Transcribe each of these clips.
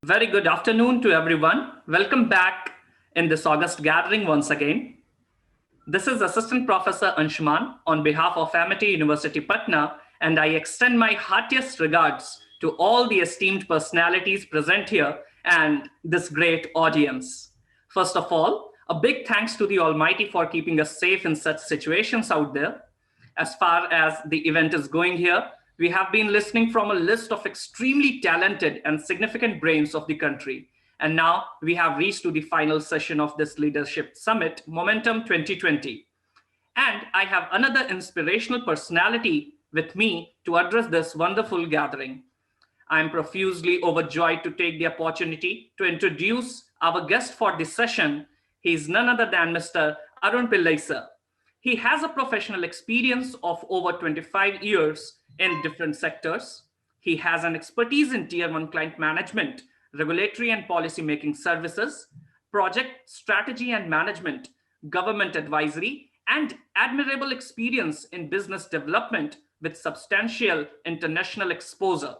Very good afternoon to everyone. Welcome back in this August gathering once again. This is Assistant Professor Anshuman on behalf of Amity University Patna, and I extend my heartiest regards to all the esteemed personalities present here and this great audience. First of all, a big thanks to the Almighty for keeping us safe in such situations out there. As far as the event is going here, we have been listening from a list of extremely talented and significant brains of the country. And now we have reached to the final session of this leadership summit, Momentum 2020. And I have another inspirational personality with me to address this wonderful gathering. I am profusely overjoyed to take the opportunity to introduce our guest for this session. He is none other than Mr. ARUN PILLAI, sir. He has a professional experience of over 25 years in different sectors. He has an expertise in Tier 1 client management, regulatory and policy making services, project strategy and management, government advisory, and admirable experience in business development with substantial international exposure.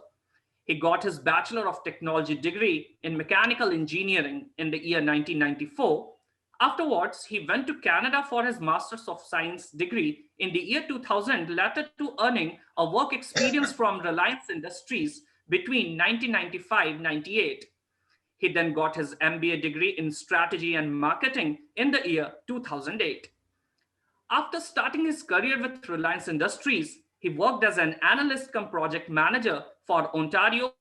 He got his Bachelor of Technology degree in Mechanical Engineering in the year 1994. Afterwards, he went to Canada for his Masters of Science degree in the year 2000, later to earning a work experience from Reliance Industries between 1995-98. He then got his MBA degree in Strategy and Marketing in the year 2008. After starting his career with Reliance Industries, he worked as an analyst cum project manager for Ontario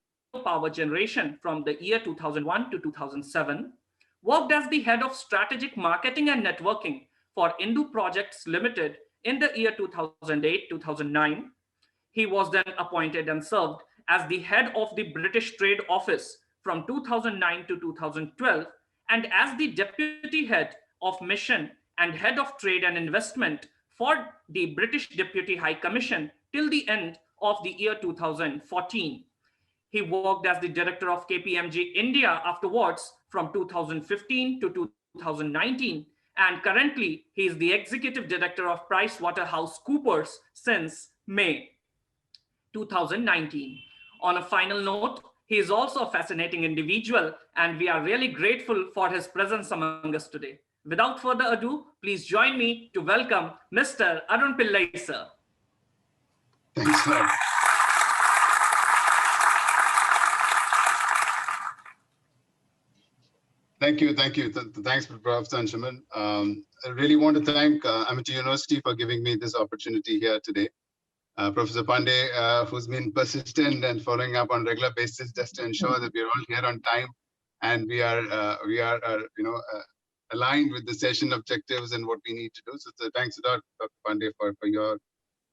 Power Generation from the year 2001 to 2007, worked as the head of strategic marketing and networking for Indu Projects Limited in the year 2008-2009. He was then appointed and served as the head of the British Trade Office from 2009 to 2012 and as the deputy head of mission and head of trade and investment for the British Deputy High Commission till the end of the year 2014. He worked as the director of KPMG India afterwards from 2015 to 2019. And currently, he is the executive director of PricewaterhouseCoopers since May 2019. On a final note, he is also a fascinating individual, and we are really grateful for his presence among us today. Without further ado, please join me to welcome Mr. ARUN PILLAI, sir. Thanks, sir. Thank you. Thanks, Professor Anshuman. I really want to thank Amity University for giving me this opportunity here today. Professor Pandey, who's been persistent and following up on regular basis just to ensure that we're all here on time and we are aligned with the session objectives and what we need to do. So thanks a lot, Dr. Pandey,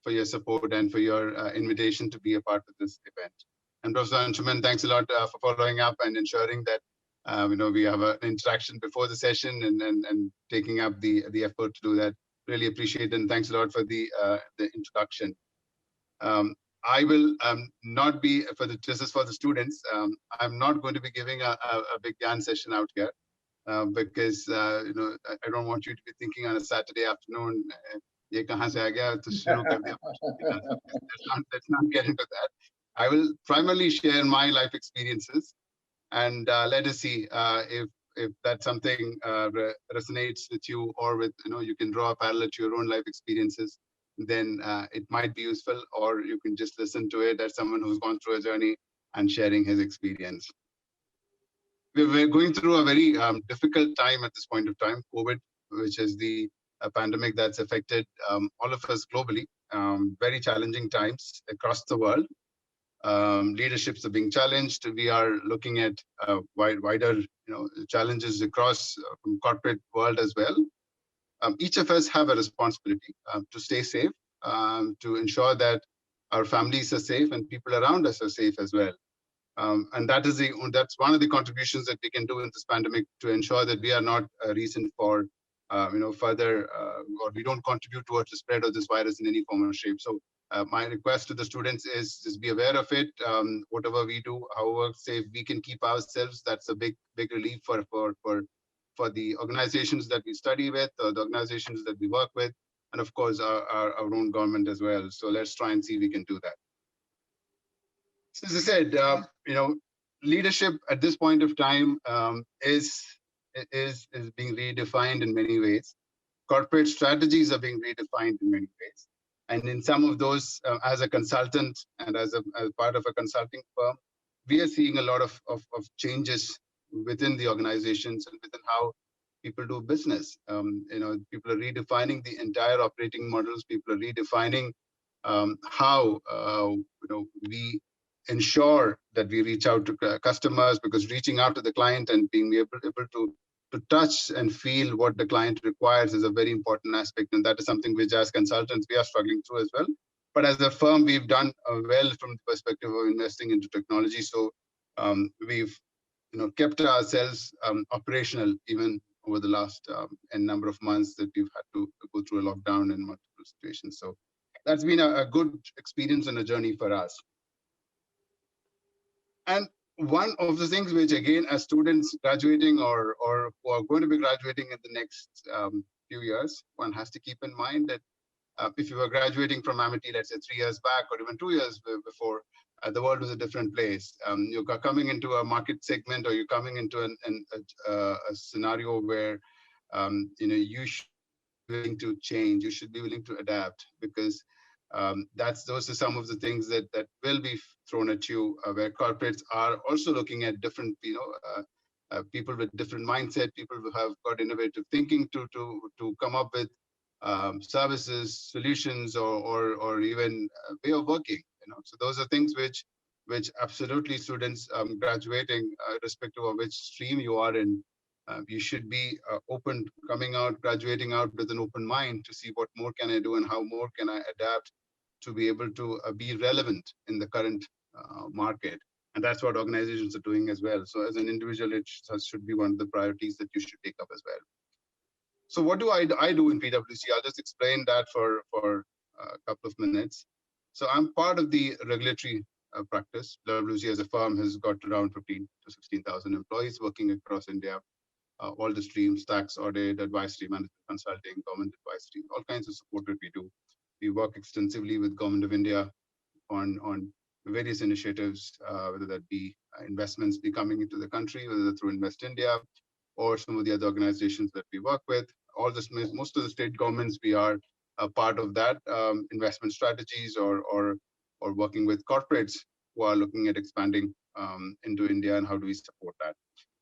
for your support and for your invitation to be a part of this event. And Professor Anshuman, thanks a lot for following up and ensuring that we have an interaction before the session and taking up the effort to do that. Really appreciate it, and thanks a lot for the introduction. I will not be this is for the students. I'm not going to be giving a big GAN session out here because I don't want you to be thinking on a Saturday afternoon. Let's not get into that. I will primarily share my life experiences. And let us see if that's something resonates with you, or with you can draw a parallel to your own life experiences. Then it might be useful, or you can just listen to it as someone who's gone through a journey and sharing his experience. We're going through a very difficult time at this point of time, COVID, which is the pandemic that's affected all of us globally. Very challenging times across the world. Leaderships are being challenged. We are looking at wider challenges across from corporate world as well. Each of us have a responsibility to stay safe, to ensure that our families are safe and people around us are safe as well. And that's one of the contributions that we can do in this pandemic, to ensure that we are not a reason for further or we don't contribute towards the spread of this virus in any form or shape. So my request to the students is just be aware of it. Whatever we do, however safe we can keep ourselves, that's a big relief for the organizations that we study with, or the organizations that we work with, and of course our own government as well. So let's try and see if we can do that. So as I said, leadership at this point of time is being redefined in many ways. Corporate strategies are being redefined in many ways. And in some of those, as a consultant and as part of a consulting firm, we are seeing a lot of changes within the organizations and within how people do business. People are redefining the entire operating models. People are redefining how we ensure that we reach out to customers, because reaching out to the client and being able to touch and feel what the client requires is a very important aspect, and that is something which as consultants we are struggling through as well. But as a firm, we've done well from the perspective of investing into technology. So we've kept ourselves operational even over the last n number of months that we've had to go through a lockdown in multiple situations. So that's been a good experience and a journey for us. And one of the things which, again, as students graduating or who are going to be graduating in the next few years, one has to keep in mind that if you were graduating from Amity, let's say 3 years back or even 2 years before, the world was a different place. You're coming into a market segment, or you're coming into a scenario where you should be willing to change, you should be willing to adapt, because those are some of the things that will be thrown at you, where corporates are also looking at different people with different mindset, people who have got innovative thinking to come up with services, solutions, or even way of working. So those are things which absolutely students graduating, irrespective of which stream you are in, you should be open, coming out, graduating out with an open mind to see what more can I do and how more can I adapt to be able to be relevant in the current market. And that's what organizations are doing as well. So as an individual, it should be one of the priorities that you should take up as well. So what do I do in PwC? I'll just explain that for a couple of minutes. So I'm part of the regulatory practice. PwC as a firm has got around 15 to 16,000 employees working across India, all the streams: tax, audit, advisory, management consulting, government advisory, all kinds of support that we do. We work extensively with Government of India on various initiatives, whether that be investments be coming into the country, whether through Invest India or some of the other organizations that we work with. Most of the state governments, we are a part of that investment strategies, or working with corporates who are looking at expanding into India, and how do we support that.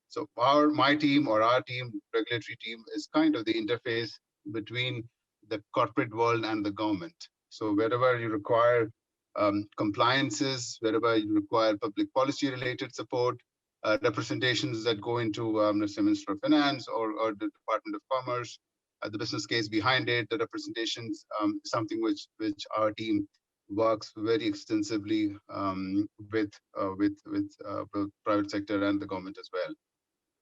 So my team, or our team, regulatory team, is kind of the interface between the corporate world and the government. So wherever you require compliances, wherever you require public policy related support, representations that go into the Minister of Finance or the Department of Commerce, the business case behind it, the representations, something which our team works very extensively with both private sector and the government as well.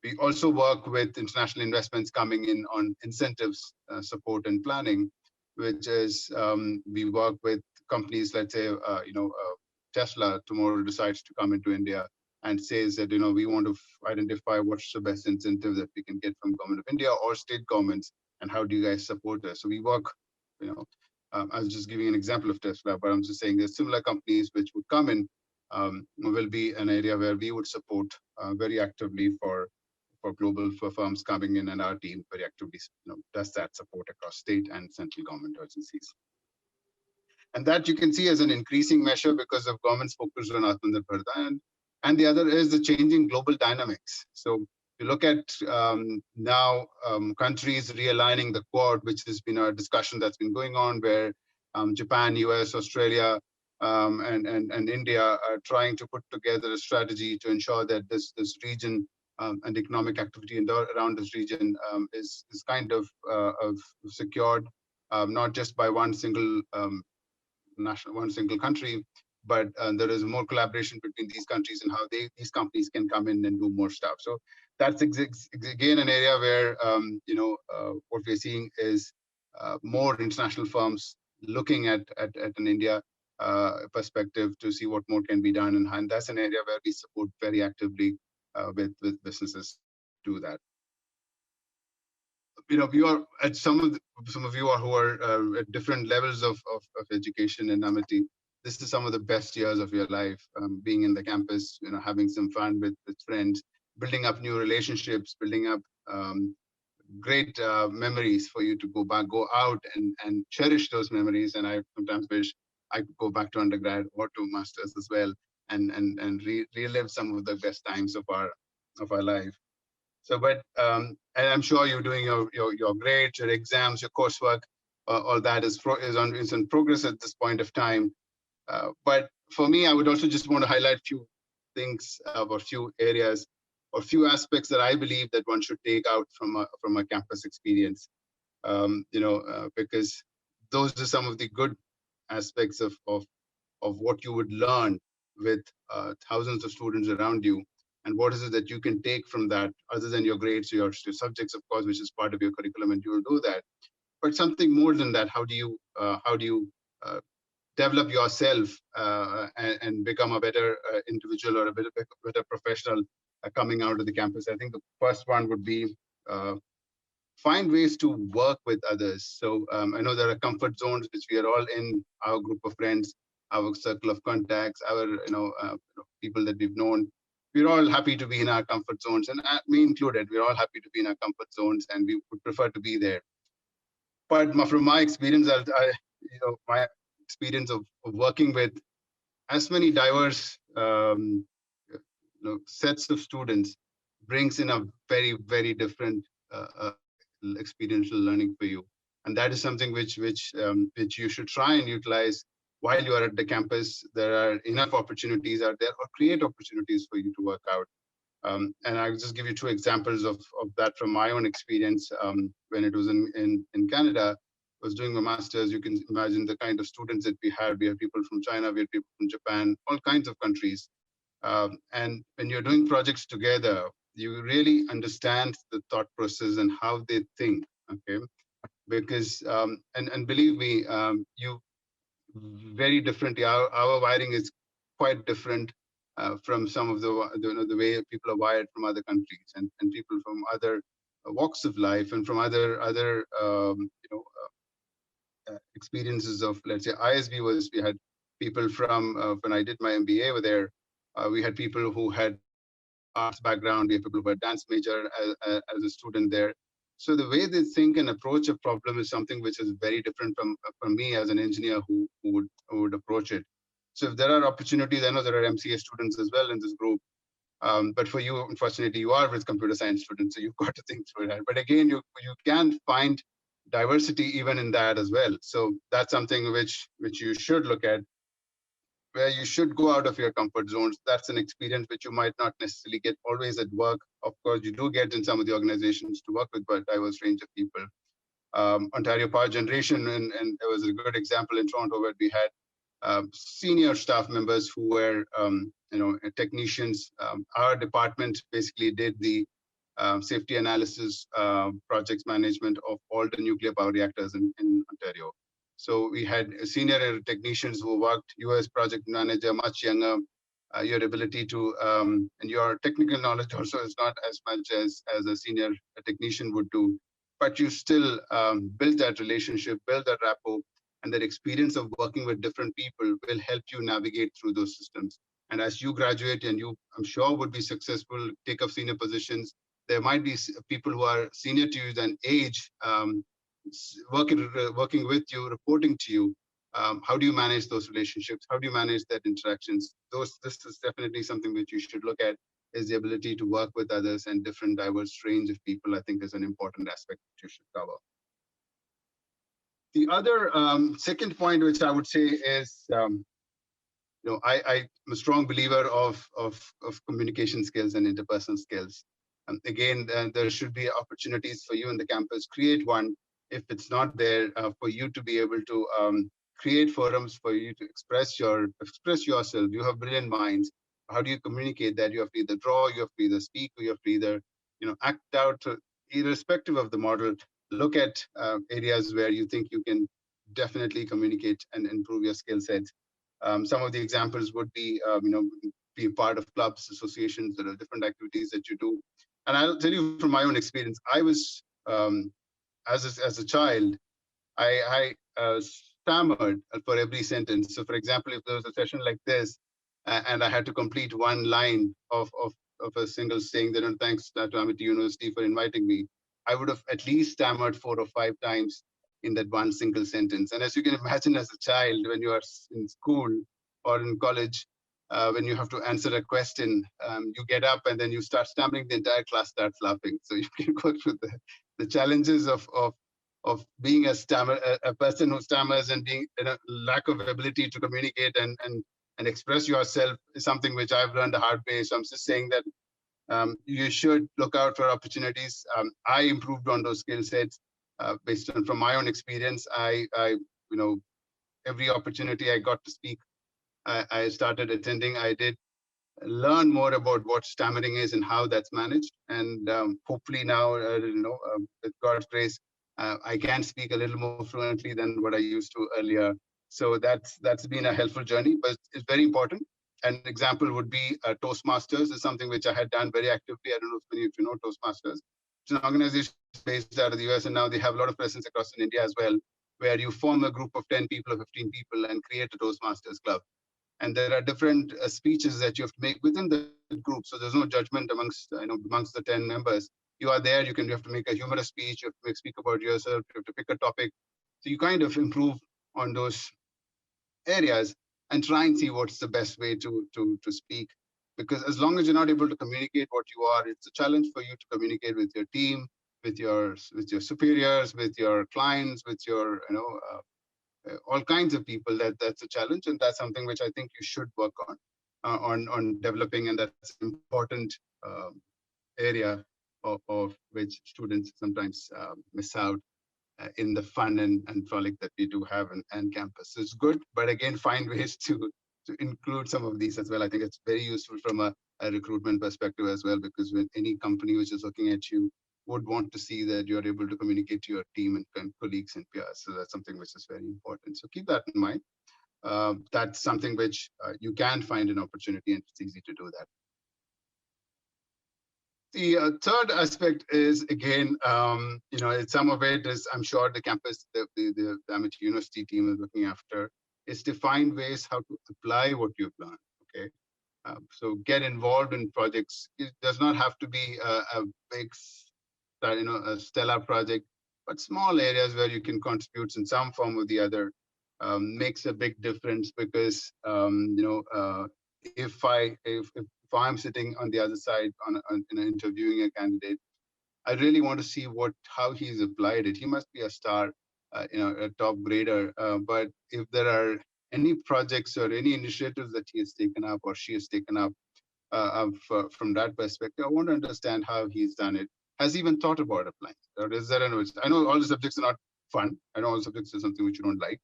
We also work with international investments coming in on incentives, support and planning, which is we work with companies, let's say, Tesla tomorrow decides to come into India and says that, we want to identify what's the best incentive that we can get from Government of India or state governments, and how do you guys support us? So we work, I was just giving an example of Tesla, but I'm just saying there's similar companies which would come in, will be an area where we would support very actively for global firms coming in, and our team very actively does that support across state and central government agencies. And that you can see as an increasing measure because of government's focus on Atmanirbharta, and the other is the changing global dynamics. So you look at now countries realigning the Quad, which has been a discussion that's been going on, where Japan, US, Australia, and India are trying to put together a strategy to ensure that this region and economic activity around this region is kind of secured, not just by one single country, but there is more collaboration between these countries and how these companies can come in and do more stuff. So that's again an area where what we're seeing is more international firms looking at an India perspective to see what more can be done, and that's an area where we support very actively with businesses to do that. You are at some of you who are at different levels of education in Amity. this is some of the best years of your life, being in the campus, having some fun with friends, building up new relationships, building up great memories for you to go out and cherish those memories. And I sometimes wish I could go back to undergrad or to masters as well, and relive some of the best times of our life. So, but and I'm sure you're doing your grades, your exams, your coursework, all that is in progress at this point of time. But for me, I would also just want to highlight a few things or few areas or few aspects that I believe that one should take out from a campus experience. Because those are some of the good aspects of what you would learn with thousands of students around you, and what is it that you can take from that other than your grades, your subjects, of course, which is part of your curriculum, and you will do that. But something more than that, how do you develop yourself and become a better individual or a better professional coming out of the campus? I think the first one would be find ways to work with others. So I know there are comfort zones which we are all in, our group of friends, our circle of contacts, our people that we've known. We're all happy to be in our comfort zones, and me included. We're all happy to be in our comfort zones, and we would prefer to be there. But from my experience, my experience of working with as many diverse sets of students brings in a very, very different experiential learning for you. And that is something which you should try and utilize while you are at the campus. There are enough opportunities out there, or create opportunities for you to work out. And I'll just give you two examples of that from my own experience. When it was in Canada, I was doing my master's. You can imagine the kind of students that we had. We had people from China, we had people from Japan, all kinds of countries. And when you're doing projects together, you really understand the thought process and how they think. Okay, because and believe me, you very differently. Our wiring is quite different from some of the way people are wired from other countries, and people from other walks of life, and from other experiences of, let's say, ISB we had people from when I did my MBA over there. We had people who had arts background. We have people who had dance major as a student there. So the way they think and approach a problem is something which is very different from me as an engineer who would approach it. So if there are opportunities, I know there are MCA students as well in this group. But for you, unfortunately, you are with computer science students, so you've got to think through that. But again, you can find diversity even in that as well. So that's something which you should look at, where you should go out of your comfort zones. That's an experience which you might not necessarily get always at work. Of course, you do get in some of the organizations to work with a diverse range of people. Ontario Power Generation, and there was a good example in Toronto where we had senior staff members who were, technicians. Our department basically did the safety analysis, projects management of all the nuclear power reactors in Ontario. So we had senior technicians who worked, US project manager, much younger. Your ability to, and your technical knowledge also is not as much as a senior technician would do, but you still build that relationship, build that rapport, and that experience of working with different people will help you navigate through those systems. And as you graduate, and you, I'm sure, would be successful, take up senior positions, there might be people who are senior to you than age, working with you, reporting to you. How do you manage those relationships? How do you manage that interactions? This is definitely something that you should look at, is the ability to work with others and different diverse range of people. I think is an important aspect that you should cover. The other second point, which I would say is, I'm a strong believer of communication skills and interpersonal skills. Again, there should be opportunities for you in the campus. Create one. If it's not there, for you to be able to create forums for you to express yourself. You have brilliant minds. How do you communicate that? You have to either draw, you have to either speak, or you have to either act out. Irrespective of the model, look at areas where you think you can definitely communicate and improve your skill sets. Some of the examples would be, be part of clubs, associations. There are different activities that you do. And I'll tell you from my own experience. I was, as a child, I stammered for every sentence. So for example, if there was a session like this, and I had to complete one line of a single saying that, thanks to Amity University for inviting me, I would have at least stammered 4 or 5 times in that one single sentence. And as you can imagine, as a child, when you are in school or in college, when you have to answer a question, you get up and then you start stammering, the entire class starts laughing. So you can go through the challenges of being a person who stammers and being a lack of ability to communicate and express yourself is something which I've learned the hard way. So I'm just saying that you should look out for opportunities. I improved on those skill sets based on from my own experience. Every opportunity I got to speak, I started attending. I did learn more about what stammering is and how that's managed. And hopefully now, with God's grace, I can speak a little more fluently than what I used to earlier. So that's been a helpful journey, but it's very important. An example would be Toastmasters is something which I had done very actively. I don't know if many of you know Toastmasters. It's an organization based out of the US, and now they have a lot of presence across in India as well, where you form a group of 10 people or 15 people and create a Toastmasters club. And there are different speeches that you have to make within the group. So there's no judgment amongst the 10 members. You are there. You have to make a humorous speech. You have to speak about yourself. You have to pick a topic. So you kind of improve on those areas and try and see what's the best way to speak. Because as long as you're not able to communicate what you are, it's a challenge for you to communicate with your team, with your superiors, with your clients, with your all kinds of people. That's a challenge, and that's something which I think you should work on developing, and that's an important area of which students sometimes miss out in the fun and frolic that we do have in campus. So it's good, but again, find ways to include some of these as well. I think it's very useful from a recruitment perspective as well, because when any company which is looking at you would want to see that you're able to communicate to your team and colleagues and peers. So that's something which is very important. So keep that in mind. That's something which you can find an opportunity, and it's easy to do that. The third aspect is, again, some of it is, I'm sure the campus, the Amity University team is looking after, is to find ways how to apply what you've learned. Okay, so get involved in projects. It does not have to be a big, a stellar project, but small areas where you can contribute in some form or the other makes a big difference. Because if I'm sitting on the other side interviewing a candidate, I really want to see how he's applied it. He must be a star, a top grader. But if there are any projects or any initiatives that he has taken up or she has taken up from that perspective, I want to understand how he's done it. Has he even thought about applying? Or is there I know all the subjects are not fun. I know all subjects are something which you don't like,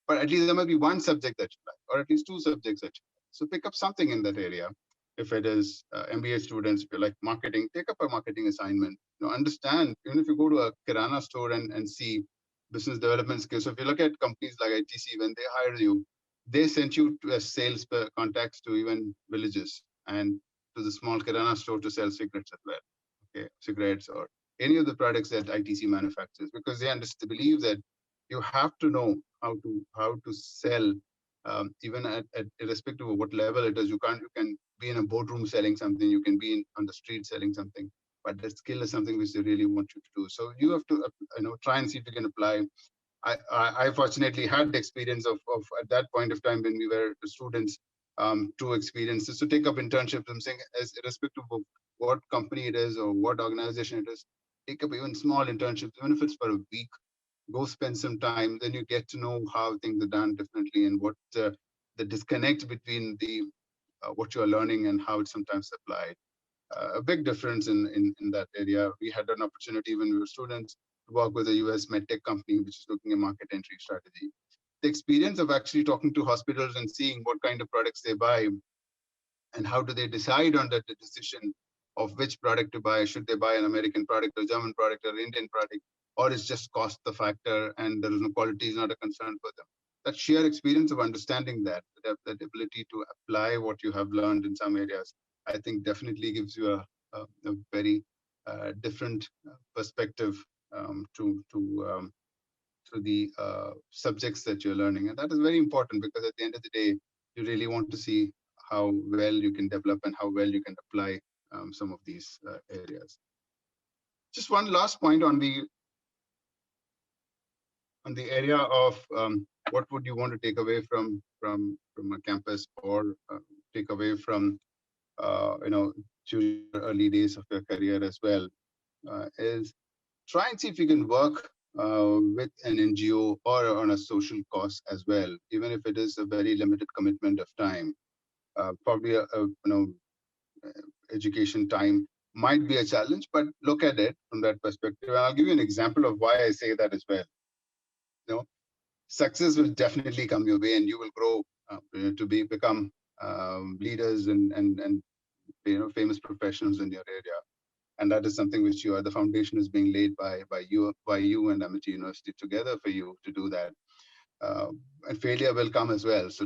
but at least there might be one subject that you like, or at least two subjects that you like. So pick up something in that area. If it is MBA students, if you like marketing, take up a marketing assignment. Understand, even if you go to a Kirana store and see business development skills. So if you look at companies like ITC, when they hire you, they sent you to as sales contacts to even villages and to the small Kirana store to sell cigarettes as well. Okay, cigarettes or any of the products that ITC manufactures, because they believe that you have to know how to sell, even at irrespective of what level it is. You can be in a boardroom selling something, you can be on the street selling something, but the skill is something which they really want you to do. So you have to try and see if you can apply. I fortunately had the experience of at that point of time when we were students, two experiences to take up internships. I'm saying, as irrespective of what company it is or what organization it is, take up even small internships, even if it's for a week. Go spend some time, then you get to know how things are done differently and what the disconnect between the what you are learning and how it's sometimes applied. A big difference in that area. We had an opportunity when we were students to work with a US medtech company which is looking at market entry strategy. The experience of actually talking to hospitals and seeing what kind of products they buy and how do they decide on that decision of which product to buy. Should they buy an American product or German product or Indian product, or is just cost the factor and there is no quality is not a concern for them. That sheer experience of understanding that ability to apply what you have learned in some areas, I think definitely gives you a very different perspective to through the subjects that you're learning. And that is very important because at the end of the day, you really want to see how well you can develop and how well you can apply some of these areas. Just one last point on the area of what would you want to take away from a campus, or take away from during the early days of your career as well, is try and see if you can work with an NGO or on a social cause as well, even if it is a very limited commitment of time. Probably education time might be a challenge, but look at it from that perspective. And I'll give you an example of why I say that as well. Success will definitely come your way, and you will grow to become leaders and famous professionals in your area. And that is something which the foundation is being laid by you and Amity University together for you to do that. And failure will come as well. So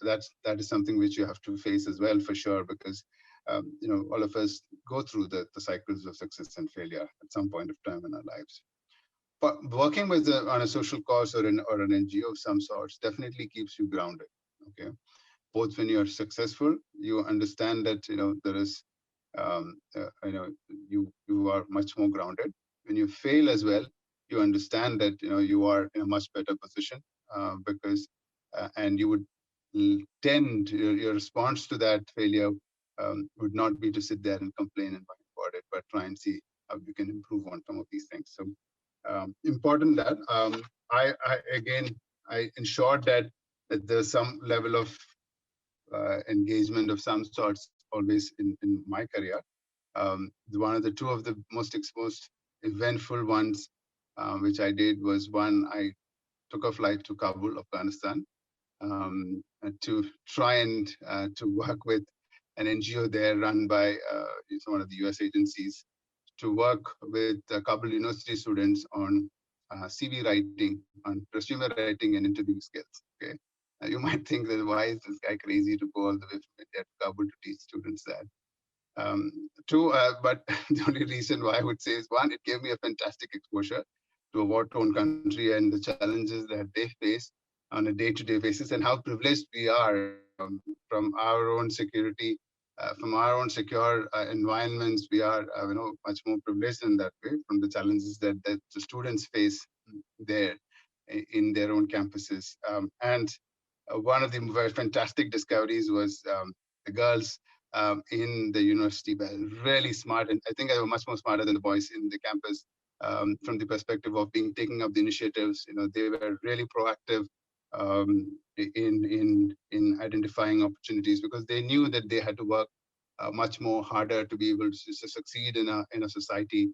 that is something which you have to face as well, for sure, because all of us go through the cycles of success and failure at some point of time in our lives. But working with on a social cause or an NGO of some sorts definitely keeps you grounded. Okay, both when you're successful, you understand that there is you are much more grounded. When you fail as well, you understand that you are in a much better position, because and you would tend your response to that failure would not be to sit there and complain and whine about it, but try and see how you can improve on some of these things. So important that I ensured that there's some level of engagement of some sorts always in my career. One of the two of the most exposed eventful ones which I did was one I took a flight to Kabul, Afghanistan, to try and to work with an NGO there run by one of the US agencies, to work with Kabul University students on CV writing, on resume writing and interview skills. Okay, you might think that why is this guy crazy to go all the way from India to Kabul to teach students that? Two, but the only reason why I would say is, one, it gave me a fantastic exposure to a war-torn country and the challenges that they face on a day-to-day basis, and how privileged we are from our own security, from our own secure environments. We are much more privileged in that way from the challenges that the students face there in their own campuses. And one of the very fantastic discoveries was the girls in the university were really smart, and I think they were much more smarter than the boys in the campus from the perspective of taking up the initiatives. They were really proactive in identifying opportunities, because they knew that they had to work much more harder to be able to succeed in a society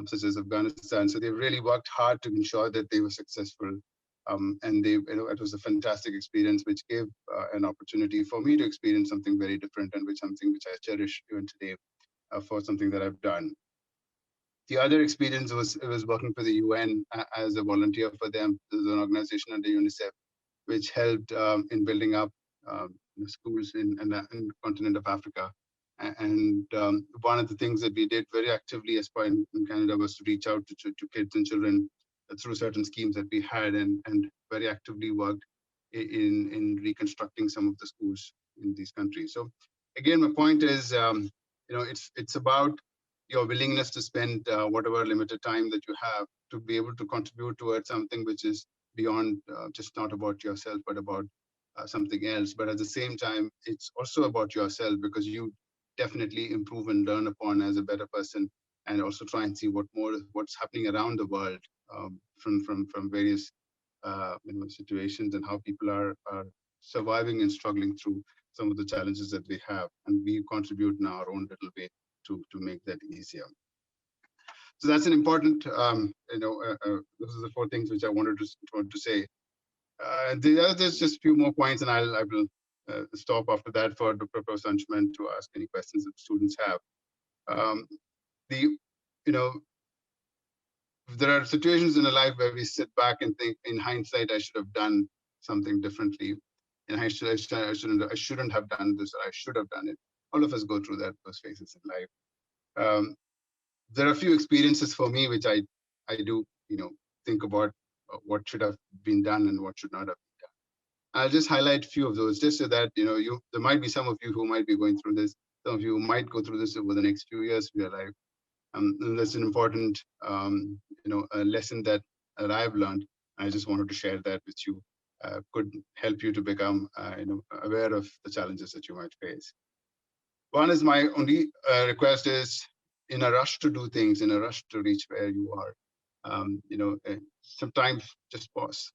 such as Afghanistan. So they really worked hard to ensure that they were successful. And it was a fantastic experience, which gave an opportunity for me to experience something very different, and something which I cherish even today for something that I've done. The other experience was working for the UN as a volunteer for them. There's an organization under UNICEF which helped in building up schools in the continent of Africa. And one of the things that we did very actively as part in Canada was to reach out to kids and children through certain schemes that we had, and very actively worked in reconstructing some of the schools in these countries. So again, my point is, it's about your willingness to spend whatever limited time that you have to be able to contribute towards something which is beyond just not about yourself, but about something else. But at the same time, it's also about yourself, because you definitely improve and learn upon as a better person, and also try and see what's happening around the world from various situations, and how people are surviving and struggling through some of the challenges that they have, and we contribute in our own little way to make that easier. So that's an important those are the 4 things which I wanted to say. There's just a few more points, and I will stop after that for Dr. Anshuman to ask any questions that students have. There are situations in a life where we sit back and think, in hindsight, I should have done something differently, and I shouldn't have done this, or I should have done it. All of us go through those phases in life. There are a few experiences for me which I do think about what should have been done and what should not have been done. I'll just highlight a few of those, just so that there might be some of you who might be going through this. Some of you who might go through this over the next few years of your life. And that's an important a lesson that I've learned. I just wanted to share that with you. Could help you to become aware of the challenges that you might face. One is, my only request is, in a rush to do things, in a rush to reach where you are, sometimes just pause,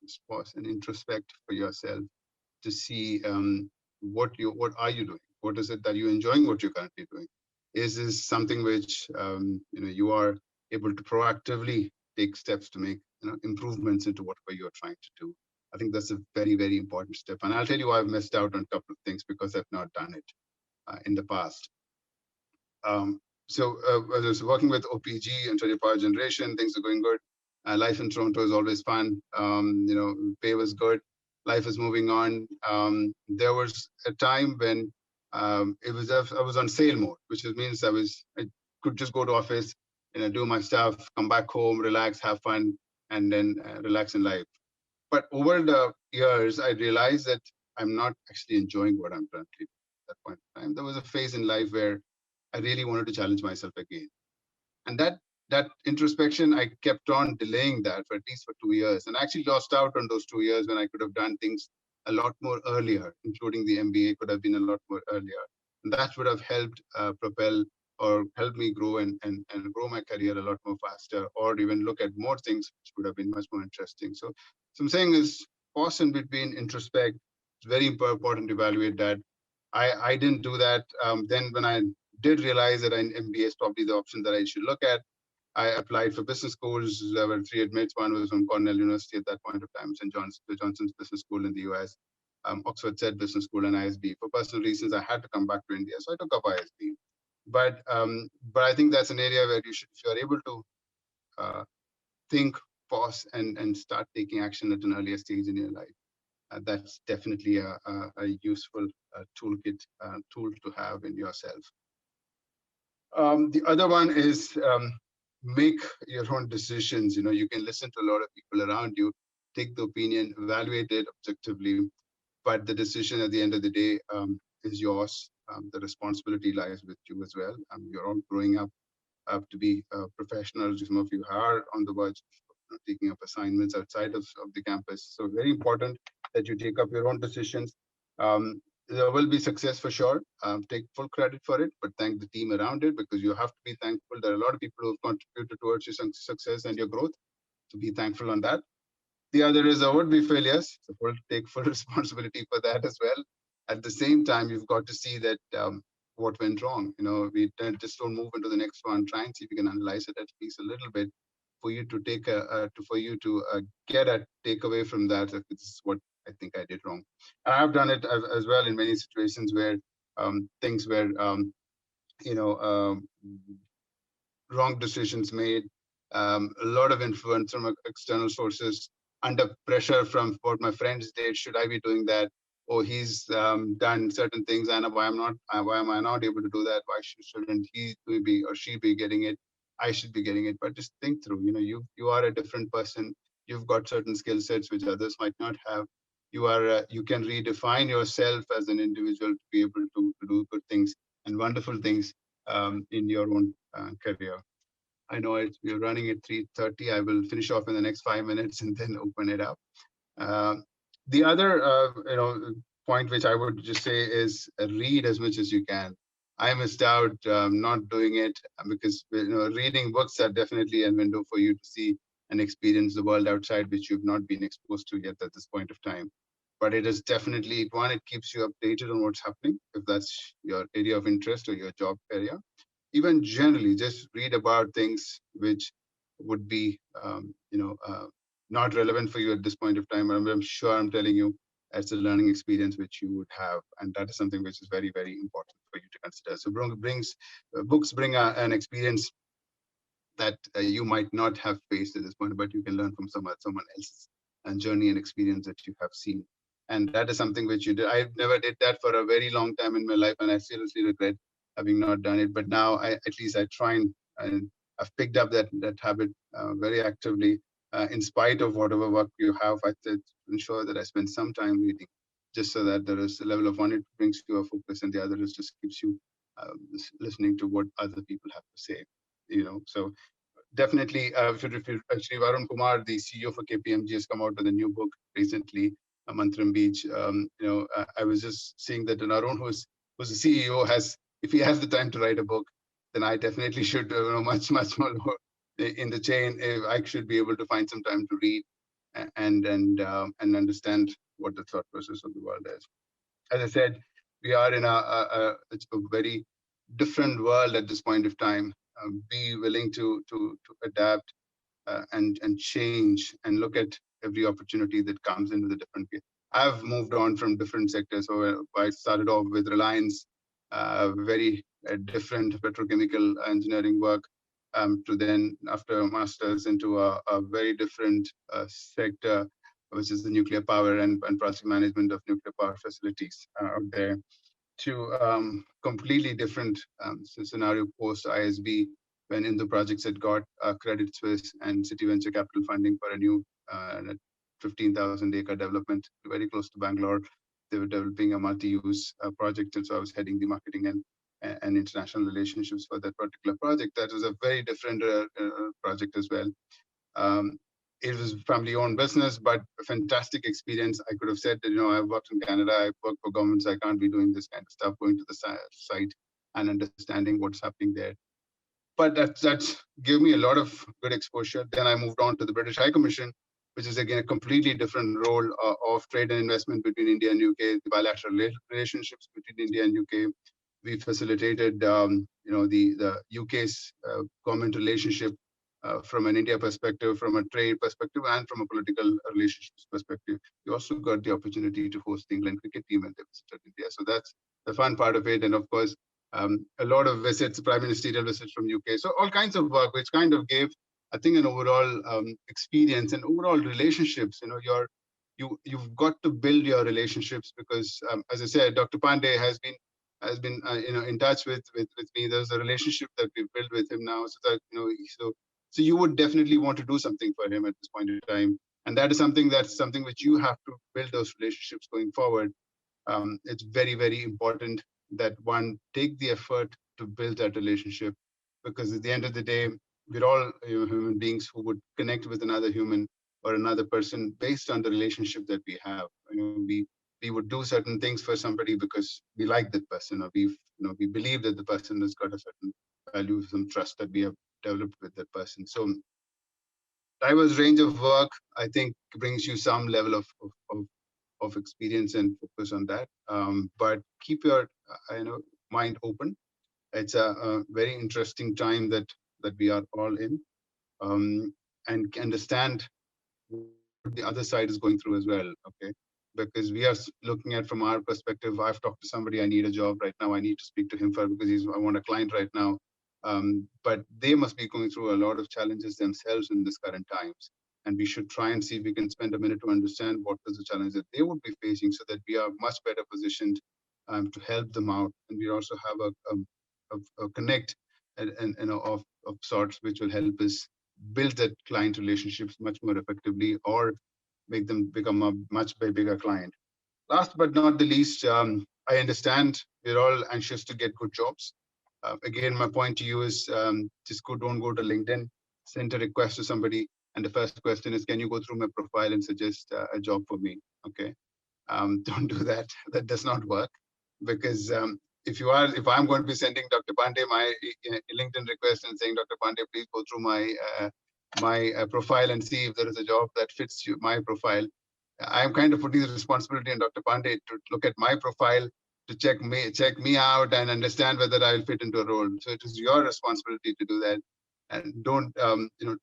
just pause and introspect for yourself to see what are you doing? What is it that you're enjoying? What you're currently doing? Is this something which you are able to proactively take steps to make improvements into whatever you're trying to do? I think that's a very, very important step. And I'll tell you why I've missed out on a couple of things, because I've not done it in the past. So I was working with OPG, Ontario Power Generation. Things are going good. Life in Toronto is always fun. Pay was good. Life is moving on. There was a time when I was on sail mode, which means I could just go to office, do my stuff, come back home, relax, have fun, and then relax in life. But over the years, I realized that I'm not actually enjoying what I'm currently doing at that point in time. There was a phase in life where I really wanted to challenge myself again. And that introspection, I kept on delaying that for at least for 2 years, and I actually lost out on those 2 years when I could have done things a lot more earlier, including the MBA could have been a lot more earlier. And that would have helped propel or help me grow and grow my career a lot more faster, or even look at more things which would have been much more interesting. So I'm saying is, pause in between, introspect. It's very important to evaluate that. I didn't do that. Then when I did realize that an MBA is probably the option that I should look at, I applied for business schools. There were 3 admits. One was from Cornell University at that point of time, St. Johnson's Business School in the US, Oxford Said Business School, and ISB. For personal reasons, I had to come back to India, so I took up ISB. But I think that's an area where you should, if you're able to think, pause, and start taking action at an earlier stage in your life, that's definitely a useful tool to have in yourself. The other one is make your own decisions. You can listen to a lot of people around you, take the opinion, evaluate it objectively, but the decision at the end of the day is yours. The responsibility lies with you as well. You're all growing up to be professionals. Some of you are on the verge of taking up assignments outside of the campus. So very important that you take up your own decisions. There will be success for sure. Take full credit for it, but thank the team around it, because you have to be thankful. There are a lot of people who have contributed towards your success and your growth. So be thankful on that. The other is there would be failures. So take full responsibility for that as well. At the same time, you've got to see that what went wrong. We just don't move into the next one. Try and see if you can analyze it at least a little bit for you to take get a takeaway from that. This is what I think I did wrong. And I've done it as well in many situations where things were, wrong decisions made, a lot of influence from external sources, under pressure from what my friends did. Should I be doing that? Oh, he's done certain things, and why am I not able to do that? Why shouldn't he be or she be getting it? I should be getting it. But just think through. You are a different person. You've got certain skill sets which others might not have. You can redefine yourself as an individual to be able to do good things and wonderful things in your own career. I know we're running at 3:30. I will finish off in the next 5 minutes and then open it up. The other point which I would just say is read as much as you can. I missed out not doing it because reading books are definitely a window for you to see and experience the world outside, which you've not been exposed to yet at this point of time. But it is definitely one, it keeps you updated on what's happening, if that's your area of interest or your job area. Even generally, just read about things which would be not relevant for you at this point of time. I'm sure I'm telling you, it's a learning experience which you would have, and that is something which is very, very important for you to consider. So books bring an experience that you might not have faced at this point, but you can learn from someone else's journey and experience that you have seen. And that is something which you did. I never did that for a very long time in my life, and I seriously regret having not done it. But now at least I try and I've picked up that habit very actively. in spite of whatever work you have, I said, ensure that I spend some time reading, just so that there is a level of one, it brings you a focus, and the other is just keeps you listening to what other people have to say. So definitely, actually, Varun Kumar, the CEO for KPMG, has come out with a new book recently, Mantram Beach. I was just seeing that ARUN, who's the CEO, if he has the time to write a book, then I definitely should, much more in the chain. If I should be able to find some time to read and understand what the thought process of the world is. As I said, we are in it's a very different world at this point of time. Be willing to adapt and change and look at every opportunity that comes into the different way. I've moved on from different sectors. So I started off with Reliance, very different petrochemical engineering work, to then, after masters, into a very different sector, which is the nuclear power and project management of nuclear power facilities out there, to completely different scenario post ISB, when in the projects had got Credit Suisse and City Venture Capital funding for a new 15,000 acre development very close to Bangalore. They were developing a multi-use project, and so I was heading the marketing and international relationships for that particular project. That was a very different project as well. It was family-owned business, but a fantastic experience. I could have said that, I've worked in Canada, I've worked for governments, I can't be doing this kind of stuff, going to the site and understanding what's happening there. But that's gave me a lot of good exposure. Then I moved on to the British High Commission, which is again a completely different role of trade and investment between India and UK, the bilateral relationships between India and UK. We facilitated, the UK's government relationship from an India perspective, from a trade perspective, and from a political relationships perspective. We also got the opportunity to host the England cricket team when they visited India. So that's the fun part of it. And of course, a lot of visits, prime ministerial visits from UK. So all kinds of work, which kind of gave, I think, an overall experience and overall relationships. You've got to build your relationships because, as I said, Dr. Pandey has been in touch with me. There's a relationship that we've built with him now, so that so you would definitely want to do something for him at this point in time, and that's something which you have to build those relationships going forward. It's very, very important that one take the effort to build that relationship, because at the end of the day, we're all human beings who would connect with another human or another person based on the relationship that we have. We would do certain things for somebody because we like that person, or we believe that the person has got a certain value, some trust that we have developed with that person. So diverse range of work, I think, brings you some level of experience and focus on that. But keep your mind open. It's a very interesting time that we are all in, and understand what the other side is going through as well. Okay, because we are looking at from our perspective. I've talked to somebody, I need a job right now, I need to speak to him because I want a client right now. But they must be going through a lot of challenges themselves in this current times. And we should try and see if we can spend a minute to understand what is the challenge that they would be facing, so that we are much better positioned to help them out. And we also have a connect of sorts, which will help us build that client relationships much more effectively, or make them become a much bigger client. Last but not the least, I understand we're all anxious to get good jobs. Again, my point to you is don't go to LinkedIn, send a request to somebody, and the first question is, can you go through my profile and suggest a job for me? Okay, don't do that. That does not work, because if I'm going to be sending Dr. Pandey my LinkedIn request and saying, Dr. Pandey, please go through my profile and see if there is a job that fits my profile, I'm kind of putting the responsibility on Dr. Pandey to look at my profile, to check me out and understand whether I'll fit into a role. So it is your responsibility to do that. And don't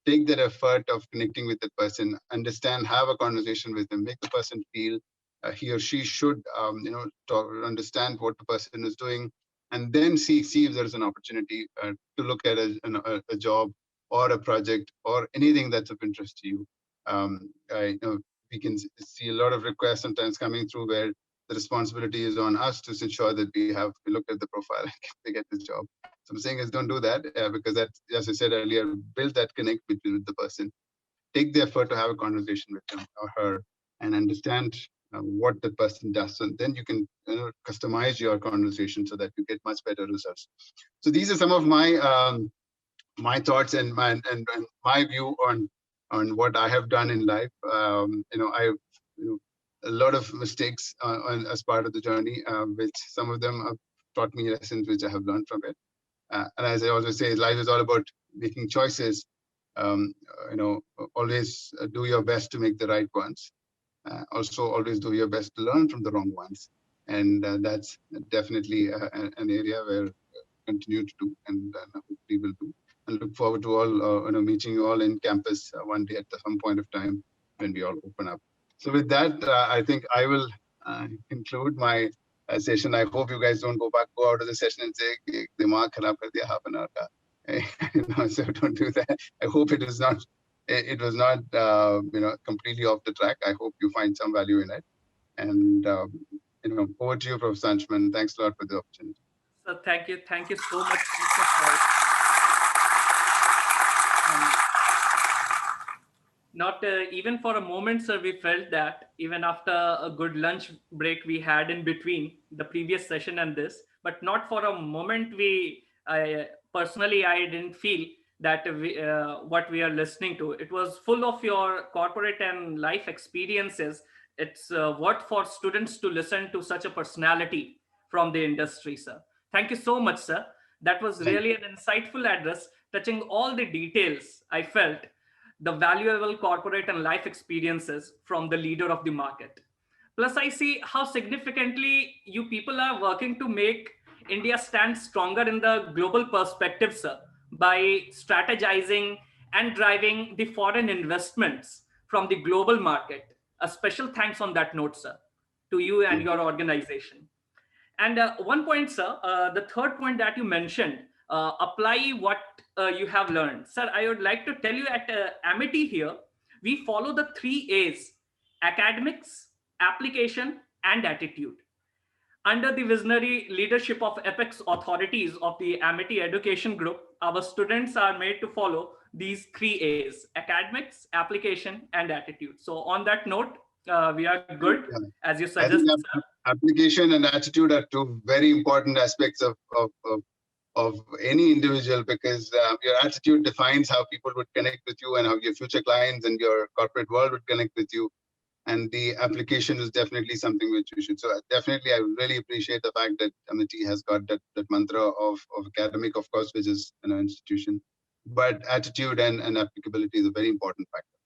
take that effort of connecting with that person, understand, have a conversation with them, make the person feel he or she should understand what the person is doing, and then see if there's an opportunity to look at a job or a project or anything that's of interest to you. We can see a lot of requests sometimes coming through where the responsibility is on us to ensure that we look at the profile and get this job. So I'm saying is, don't do that, because that, as I said earlier, build that connect between the person. take the effort to have a conversation with him or her and understand what the person does. And then you can customize your conversation so that you get much better results. So these are some of my thoughts and my view on what I have done in life. I a lot of mistakes as part of the journey, which some of them have taught me lessons which I have learned from it. And as I always say, life is all about making choices. Always do your best to make the right ones. Also, always do your best to learn from the wrong ones. And that's definitely an area where continue to do and hopefully will do. And look forward to all meeting you all in campus one day at some point of time when we all open up. So with that, I think I will conclude my session. I hope you guys don't go out of the session and say, "Dimag kharab kar diya half an hour ka." So don't do that. I hope it was not completely off the track. I hope you find some value in it. And over to you, Professor Anshuman. Thanks a lot for the opportunity. So thank you so much. Not even for a moment, sir, we felt that even after a good lunch break we had in between the previous session and this, but not for a moment I didn't feel that what we are listening to, it was full of your corporate and life experiences. It's worth for students to listen to such a personality from the industry, sir. Thank you so much, sir. That was really an insightful address touching all the details. I felt the valuable corporate and life experiences from the leader of the market. Plus, I see how significantly you people are working to make India stand stronger in the global perspective, sir, by strategizing and driving the foreign investments from the global market. A special thanks on that note, sir, to you and your organization. And one point, sir, the third point that you mentioned, apply what you have learned. Sir, I would like to tell you at Amity here, we follow the 3 A's: academics, application, and attitude. Under the visionary leadership of apex authorities of the Amity Education Group, our students are made to follow these 3 A's: academics, application, and attitude. So on that note, we are good, as you suggest. Application and attitude are two very important aspects of any individual, because your attitude defines how people would connect with you and how your future clients and your corporate world would connect with you. And the application is definitely something which you should. So definitely, I really appreciate the fact that Amity has got that mantra of academic, of course, which is an institution, but attitude and applicability is a very important factor.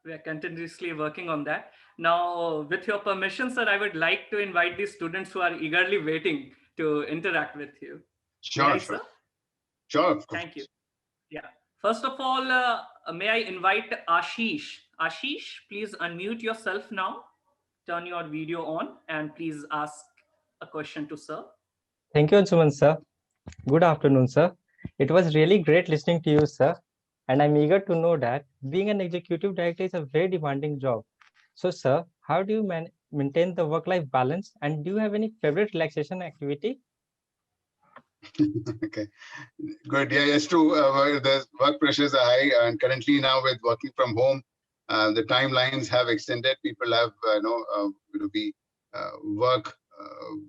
We are continuously working on that. Now, with your permission, sir, I would like to invite the students who are eagerly waiting to interact with you. Sure, sir? Sure. Thank you. Yeah. First of all, may I invite Ashish. Ashish, please unmute yourself now. Turn your video on and please ask a question to sir. Thank you, Anshuman, sir. Good afternoon, sir. It was really great listening to you, sir. And I'm eager to know that being an executive director is a very demanding job. So, sir, how do you maintain the work-life balance? And do you have any favorite relaxation activity? Okay, good. Yeah, it's true. The work pressures are high, and currently now with working from home, the timelines have extended. People have, work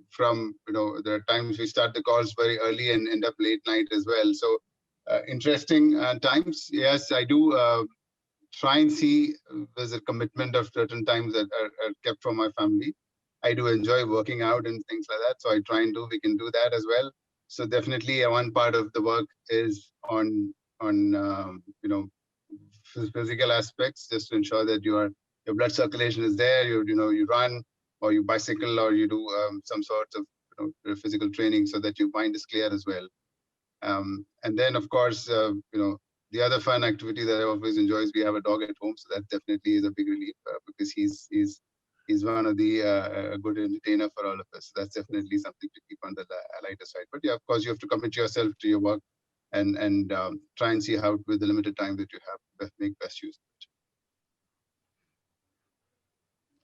from, there are times we start the calls very early and end up late night as well. So interesting times. Yes, I do try and see there's a commitment of certain times that are kept for my family. I do enjoy working out and things like that. So I try and we can do that as well. So definitely one part of the work is on physical aspects, just to ensure that your blood circulation is there. You run or you bicycle or you do some sorts of physical training so that your mind is clear as well. And then of course, the other fun activity that I always enjoy is we have a dog at home, so that definitely is a big relief because he's one of the good entertainer for all of us. So that's definitely something to keep on the lighter side. But yeah, of course, you have to commit yourself to your work and try and see how, with the limited time that you have, make best use of it.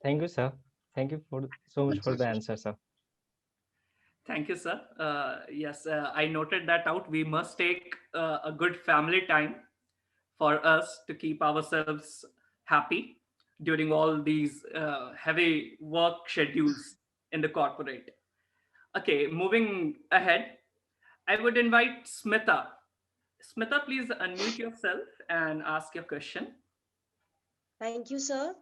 Thank you, sir. Thank you so much for the answer, sir. Thank you, sir. Yes, I noted that out. We must take a good family time for us to keep ourselves happy during all these heavy work schedules in the corporate. Okay, moving ahead, I would invite Smita. Smita, please unmute yourself and ask your question. Thank you, sir.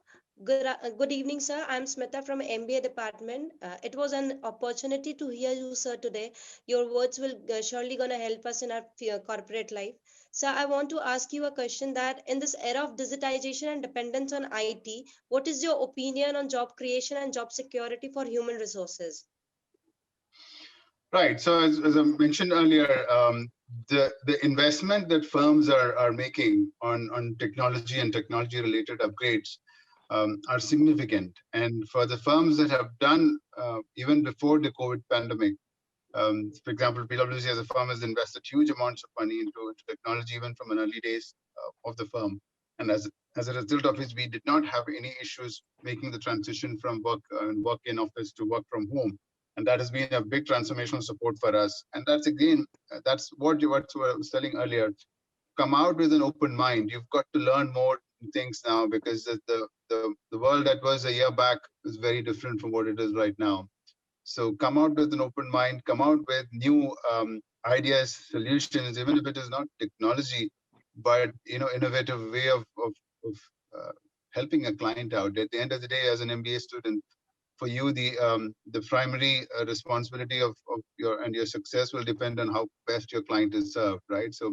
Good evening, sir. I'm Smita from MBA department. It was an opportunity to hear you, sir, today. Your words will surely going to help us in our corporate life. Sir, I want to ask you a question that in this era of digitization and dependence on IT, what is your opinion on job creation and job security for human resources? Right. So as I mentioned earlier, the investment that firms are making on technology and technology related upgrades are significant. And for the firms that have done even before the COVID pandemic, for example, PwC as a firm has invested huge amounts of money into technology even from an early days of the firm. And as a result of which, we did not have any issues making the transition from work in office to work from home. And that has been a big transformational support for us. And that's again, that's what I was telling earlier. Come out with an open mind. You've got to learn more things now because the world that was a year back is very different from what it is right now. So come out with an open mind, come out with new ideas, solutions, even if it is not technology, but innovative way of helping a client out. At the end of the day, as an MBA student, for you, the primary responsibility of your success will depend on how best your client is served, right? So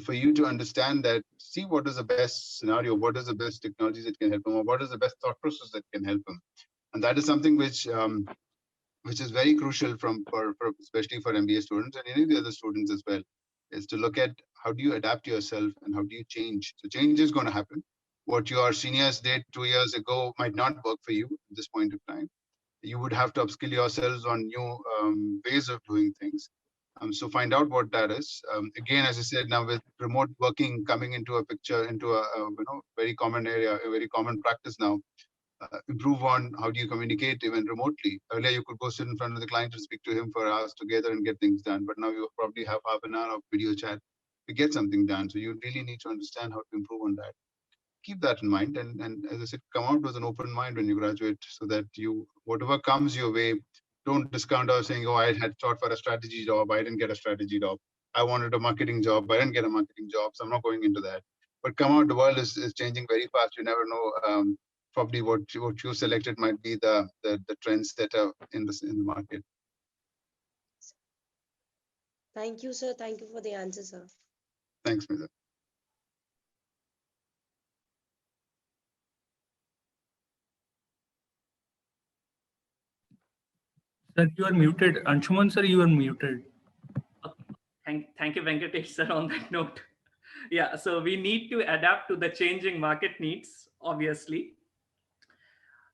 for you to understand that, see what is the best scenario, what is the best technologies that can help them, or what is the best thought process that can help them, and that is something which is very crucial for especially for MBA students and any of the other students as well, is to look at how do you adapt yourself and how do you change. So change is going to happen. What your seniors did 2 years ago might not work for you at this point of time. You would have to upskill yourselves on new ways of doing things. So find out what that is. Again, as I said, now with remote working coming into a picture, into a very common area, a very common practice now. Improve on how do you communicate even remotely. Earlier, you could go sit in front of the client and speak to him for hours together and get things done. But now you probably have half an hour of video chat to get something done. So you really need to understand how to improve on that. Keep that in mind. And as I said, come out with an open mind when you graduate so that whatever comes your way, don't discount or saying, oh, I had thought for a strategy job. I didn't get a strategy job. I wanted a marketing job. I didn't get a marketing job. So I'm not going into that. But come out, the world is changing very fast. You never know. Probably what you selected might be the trendsetter in the market. Thank you, sir. Thank you for the answer, sir. Thanks, Mr. Sir, you are muted. Anshuman, sir, you are muted. Thank you, Venkatesh, sir, on that note. Yeah, so we need to adapt to the changing market needs, obviously.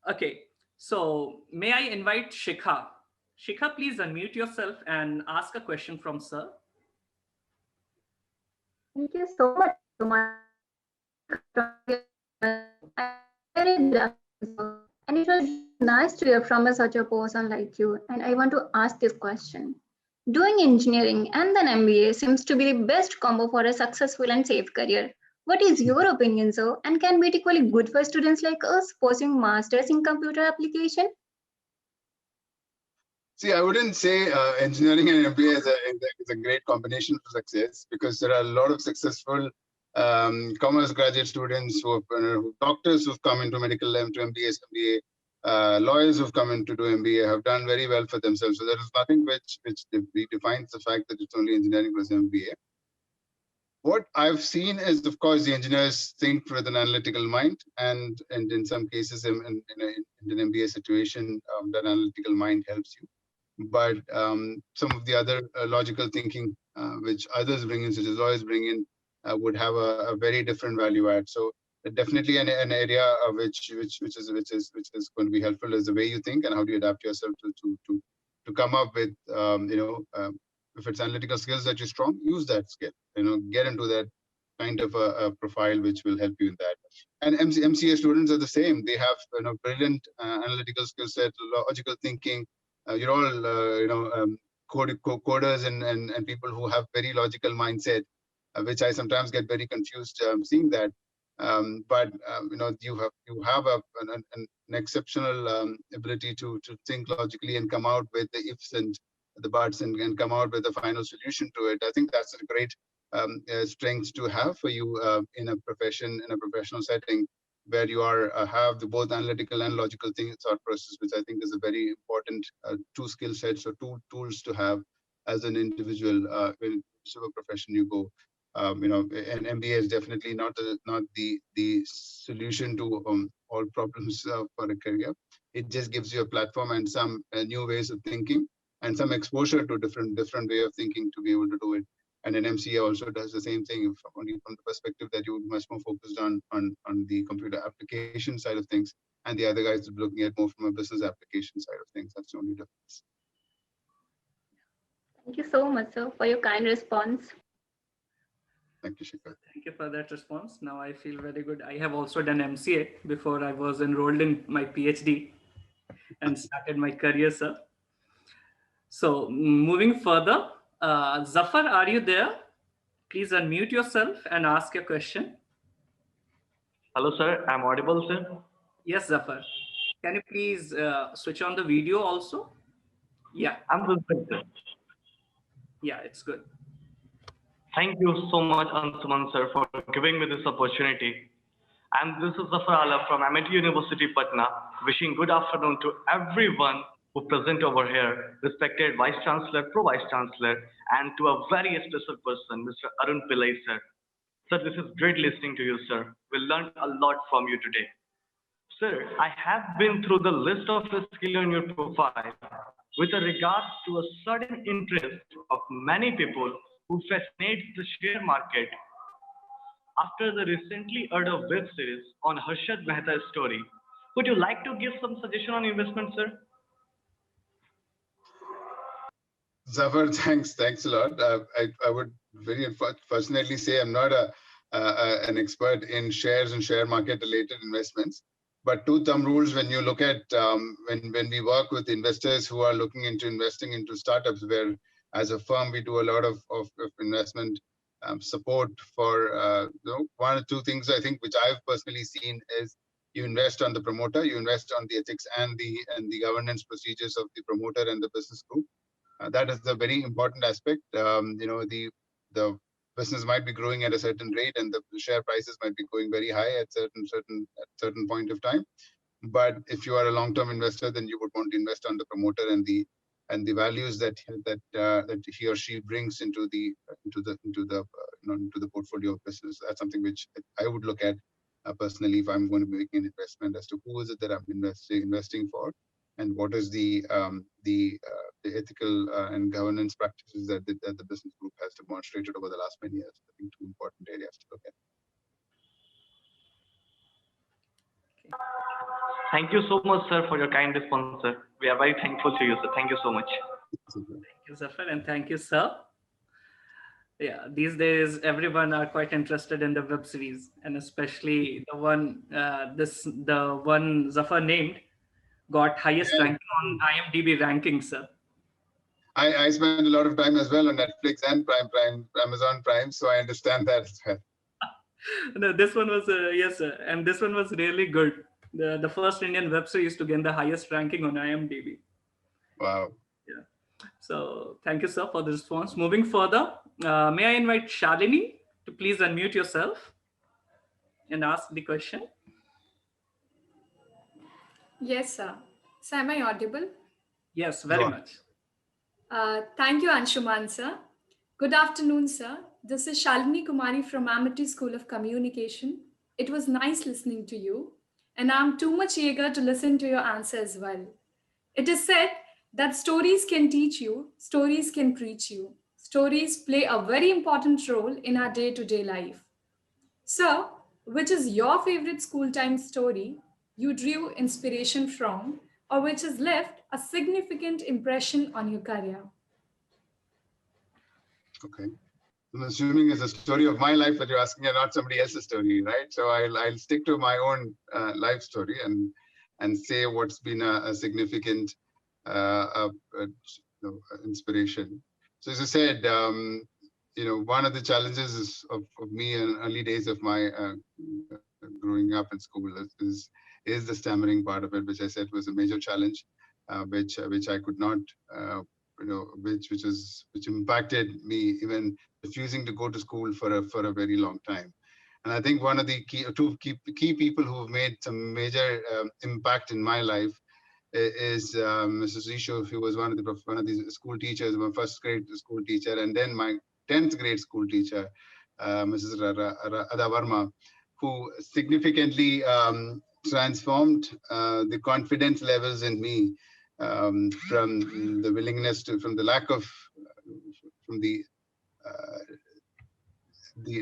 Okay, so may I invite Shikha? Shikha, please unmute yourself and ask a question from sir. Thank you so much. And it was nice to hear from such a person like you. And I want to ask this question. Doing engineering and then MBA seems to be the best combo for a successful and safe career. What is your opinion, sir? And can be it equally good for students like us pursuing masters in computer application? See, I wouldn't say engineering and MBA is a great combination for success, because there are a lot of successful commerce graduate students doctors who've come into medical to MBA, lawyers who've come in to do MBA have done very well for themselves. So there is nothing which defines the fact that it's only engineering plus MBA. What I've seen is, of course, the engineers think with an analytical mind, and in some cases, in an MBA situation, that analytical mind helps you. But some of the other logical thinking, which others bring in, such as lawyers bring in, would have a very different value add. So definitely an area which is going to be helpful is the way you think and how do you adapt yourself to come up with if it's analytical skills that you're strong, use that skill. Get into that kind of a profile which will help you in that. And MCA students are the same. They have brilliant analytical skill set, logical thinking. You're all coders and people who have very logical mindset. which I sometimes get very confused seeing that. But you have an exceptional ability to think logically and come out with the ifs and the buts and come out with a final solution to it. I think that's a great strength to have for you in a professional setting, where you have the both analytical and logical thought process, which I think is a very important two skill sets or two tools to have as an individual in whichever profession you go. An MBA is definitely not the solution to all problems for a career. It just gives you a platform and some new ways of thinking and some exposure to different way of thinking to be able to do it. And an MCA also does the same thing, only from the perspective that you're much more focused on the computer application side of things, and the other guys are looking at more from a business application side of things. That's the only difference. Thank you so much, sir, for your kind response. Thank you, Shikhar. Thank you for that response. Now I feel very good. I have also done MCA before I was enrolled in my PhD and started my career, sir. So moving further, Zafar, are you there? Please unmute yourself and ask your question. Hello, sir. I'm audible, sir. Yes, Zafar. Can you please switch on the video also? Yeah. I'm good, sir. Yeah, it's good. Thank you so much, Ansuman, sir, for giving me this opportunity. And this is Zafar Alam from MIT University, Patna, wishing good afternoon to everyone who present over here, respected Vice Chancellor, Pro Vice Chancellor, and to a very special person, Mr. ARUN PILLAI, sir. Sir, this is great listening to you, sir. We learned a lot from you today. Sir, I have been through the list of the skill on your profile with regards to a sudden interest of many people who fascinates the share market. After the recently aired a web series on Harshad Mehta's story, would you like to give some suggestion on investment, sir? Zafar, thanks a lot. I would very unfortunately say I'm not an expert in shares and share market related investments. But two thumb rules when you look at when we work with investors who are looking into investing into startups, where as a firm we do a lot of investment support for one or two things I think which I've personally seen is you invest on the promoter, you invest on the ethics and the governance procedures of the promoter and the business group. That is a very important aspect. The business might be growing at a certain rate and the share prices might be going very high at certain point of time. But if you are a long-term investor, then you would want to invest on the promoter and the values that he or she brings into the portfolio of business. That's something which I would look at personally if I'm going to be making an investment, as to who is it that I'm investing for, and what is the ethical and governance practices that the business group has demonstrated over the last many years. I think two important areas to look at. Thank you so much, sir, for your kind response, sir. We are very thankful to you, sir. Thank you so much. Thank you, Zafar, and thank you, sir. Yeah, these days everyone are quite interested in the web series, and especially the one the one Zafar named got highest ranking on IMDb rankings, sir. I spend a lot of time as well on Netflix and Amazon Prime, so I understand that as well. No, this one was yes, sir, and this one was really good. The first Indian web series to gain the highest ranking on IMDb. Wow. Yeah. So thank you, sir, for the response. Moving further, may I invite Shalini to please unmute yourself and ask the question? Yes, sir. So am I audible? Yes, very much. Thank you, Anshuman, sir. Good afternoon, sir. This is Shalini Kumari from Amity School of Communication. It was nice listening to you, and I'm too much eager to listen to your answer as well. It is said that stories can teach you, stories can preach you. Stories play a very important role in our day-to-day life. So, which is your favorite school time story you drew inspiration from, or which has left a significant impression on your career? Okay. I'm assuming it's a story of my life that you're asking, and not somebody else's story, right? So I'll stick to my own life story and say what's been a significant inspiration. So as I said, one of the challenges of me in early days of my growing up in school is the stammering part of it, which I said was a major challenge, which I could not, which impacted me even refusing to go to school for a very long time. And I think one of the two key people who have made some major impact in my life is Mrs. Isho, who was one of the school teachers, my first grade school teacher, and then my 10th grade school teacher, Mrs. Ada Varma, who significantly transformed the confidence levels in me from the willingness to, from the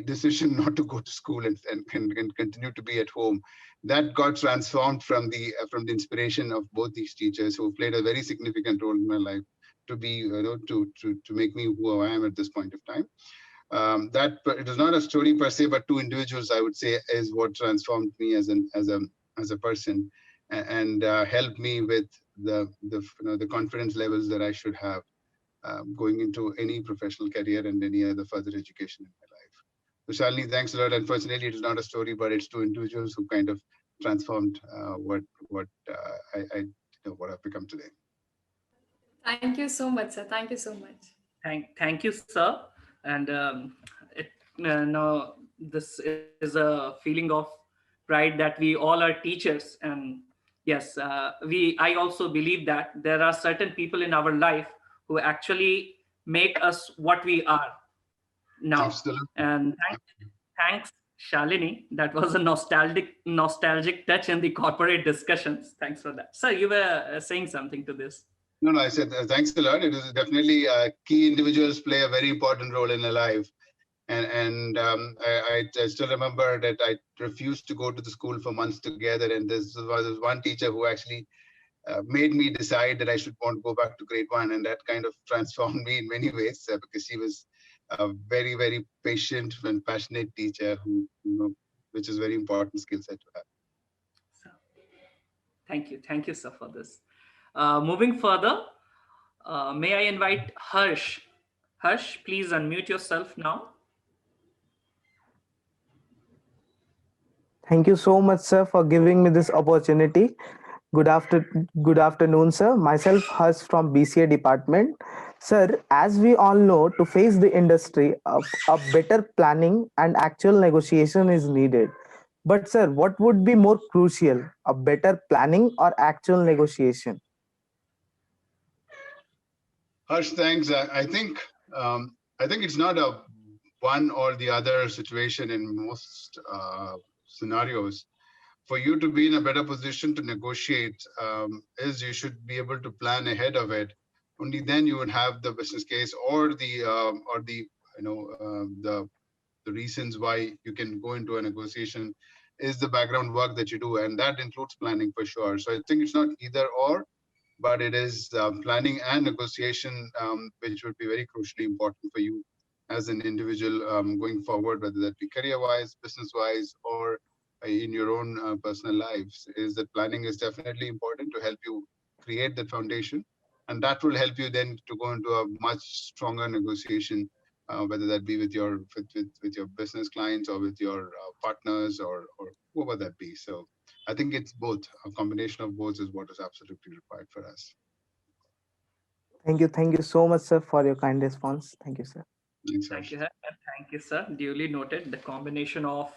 decision not to go to school and continue to be at home. That got transformed from the inspiration of both these teachers, who played a very significant role in my life to be, to make me who I am at this point of time. That it is not a story per se, but two individuals, I would say, is what transformed me as a person, and helped me with the confidence levels that I should have going into any professional career and any other further education in my life. So Shalini, thanks a lot. Unfortunately, it is not a story, but it's two individuals who kind of transformed what I've become today. Thank you so much, sir. Thank you so much. Thank you, sir. And now this is a feeling of pride that we all are teachers. And yes, I also believe that there are certain people in our life who actually make us what we are now. Absolutely. And thanks, Shalini. That was a nostalgic touch in the corporate discussions. Thanks for that. Sir, you were saying something to this. No, I said thanks a lot. It is definitely key individuals play a very important role in a life. And I still remember that I refused to go to the school for months together. And this was one teacher who actually made me decide that I should want to go back to grade 1. And that kind of transformed me in many ways, because she was a very, very patient and passionate teacher who, which is a very important skill set to have. So, thank you, sir, for this. Moving further, may I invite Harsh? Harsh, please unmute yourself now. Thank you so much, sir, for giving me this opportunity. Good afternoon, sir. Myself, Harsh from BCA department. Sir, as we all know, to face the industry, a better planning and actual negotiation is needed. But sir, what would be more crucial, a better planning or actual negotiation? Harsh, thanks. I think it's not a one or the other situation in most scenarios. For you to be in a better position to negotiate, is you should be able to plan ahead of it. Only then you would have the business case or the reasons why you can go into a negotiation is the background work that you do, and that includes planning for sure. So I think it's not either or, but it is planning and negotiation, which would be very crucially important for you as an individual going forward, whether that be career-wise, business-wise, or in your own personal lives. Is that planning is definitely important to help you create that foundation, and that will help you then to go into a much stronger negotiation, whether that be with your business clients or with your partners or whoever that be. So I think it's both. A combination of both is what is absolutely required for us. Thank you so much, sir, for your kind response. Thank you, sir. Thank you, sir. Duly noted. The combination of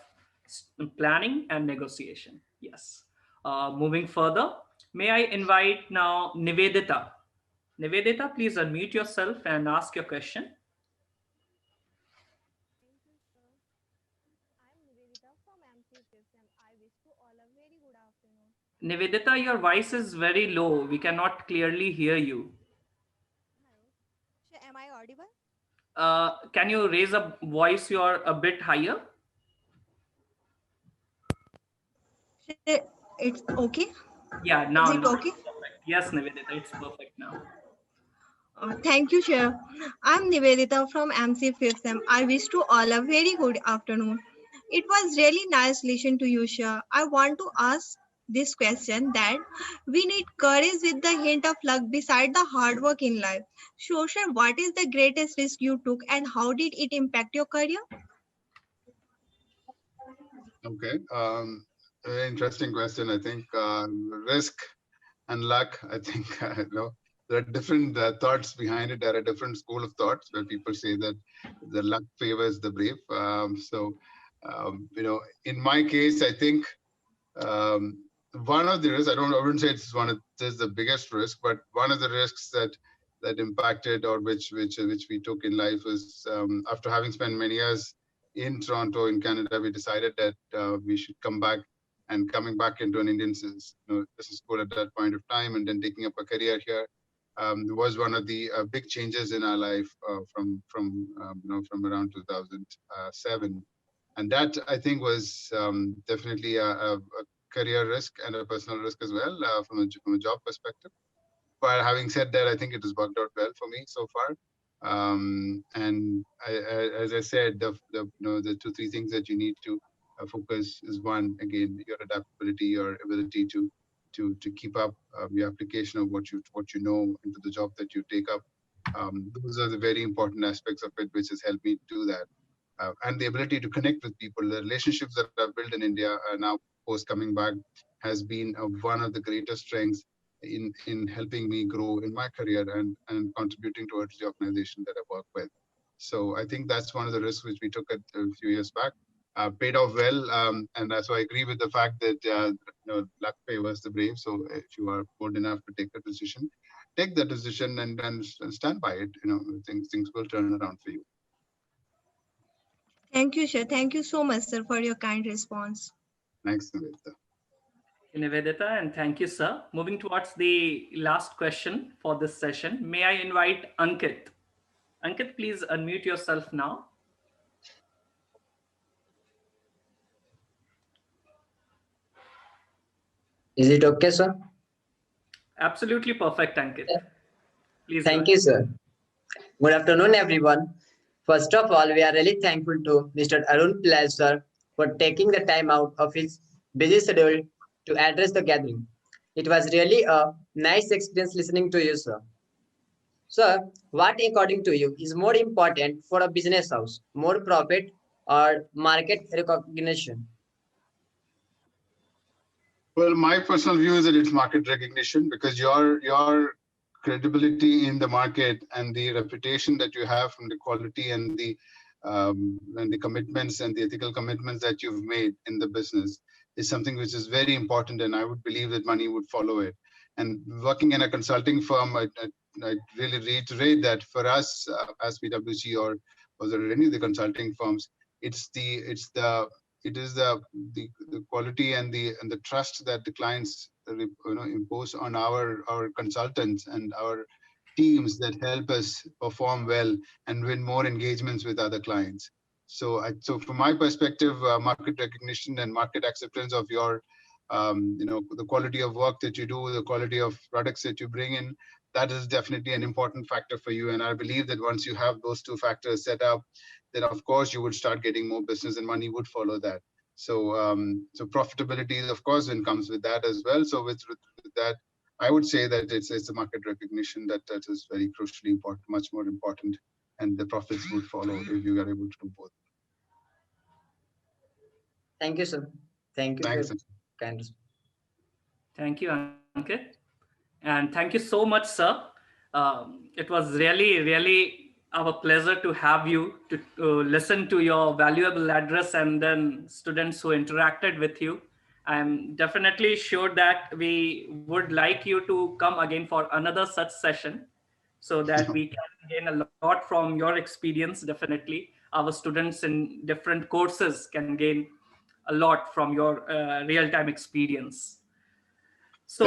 planning and negotiation. Yes. Moving further, may I invite now Nivedita. Nivedita, please unmute yourself and ask your question. Nivedita, your voice is very low. We cannot clearly hear you. Hello. Am I audible? Can you raise a voice you're a bit higher? It's okay? Yeah, now. Is it okay? Yes, Nivedita, it's perfect now. Thank you, Chair. I'm Nivedita from MC 5th SEM. I wish to all a very good afternoon. It was really nice listening to you, Chair. I want to ask, this question that we need courage with the hint of luck beside the hard work in life. So, sir, what is the greatest risk you took and how did it impact your career? Okay. Very interesting question. I think risk and luck, I think, there are different thoughts behind it. There are different school of thoughts where people say that the luck favors the brave. In my case, I think one of the risks, I wouldn't say it's the biggest risk, but one of the risks that impacted or which we took in life is after having spent many years in Toronto, in Canada, we decided that we should come back. And coming back into an Indian business school at that point of time, and then taking up a career here was one of the big changes in our life from around 2007, and that I think was definitely a career risk and a personal risk as well from a job perspective. But having said that, I think it has worked out well for me so far. And as I said, the 2-3 things that you need to focus is one, again, your adaptability, your ability to keep up your application of what you know into the job that you take up. Those are the very important aspects of it, which has helped me do that. And the ability to connect with people. The relationships that I've built in India now post coming back has been one of the greatest strengths in helping me grow in my career and contributing towards the organization that I work with. So I think that's one of the risks which we took a few years back. Paid off well, and so I agree with the fact that luck favors the brave. So if you are bold enough to take that decision, and stand by it. Things will turn around for you. Thank you, sir. Thank you so much, sir, for your kind response. Thanks, Nivedita. Nivedita, and thank you, sir. Moving towards the last question for this session, may I invite Ankit? Ankit, please unmute yourself now. Is it okay, sir? Absolutely perfect, Ankit. Please. Thank you, sir. Good afternoon, everyone. First of all, we are really thankful to Mr. ARUN PILLAI, sir, for taking the time out of his busy schedule to address the gathering. It was really a nice experience listening to you, sir. Sir, what according to you is more important for a business house, more profit or market recognition? Well, my personal view is that it's market recognition, because your credibility in the market and the reputation that you have from the quality and the commitments and the ethical commitments that you've made in the business is something which is very important, and I would believe that money would follow it. And working in a consulting firm, I really reiterate that for us as PwC or any of the consulting firms, it is the quality and the trust that the clients impose on our consultants and our teams that help us perform well and win more engagements with other clients. So from my perspective, market recognition and market acceptance of your the quality of work that you do, the quality of products that you bring in, that is definitely an important factor for you. And I believe that once you have those two factors set up, then of course you would start getting more business and money would follow that. So profitability, of course, then comes with that as well. So with that, I would say that it's a market recognition that is very crucially important, much more important, and the profits would follow if you are able to do both. Thank you, sir. Thank you. Thanks. Thank you, Ankit. And thank you so much, sir. It was really our pleasure to have you to listen to your valuable address and then students who interacted with you. I'm definitely sure that we would like you to come again for another such session so that we can gain a lot from your experience. Definitely, our students in different courses can gain a lot from your real-time experience. So,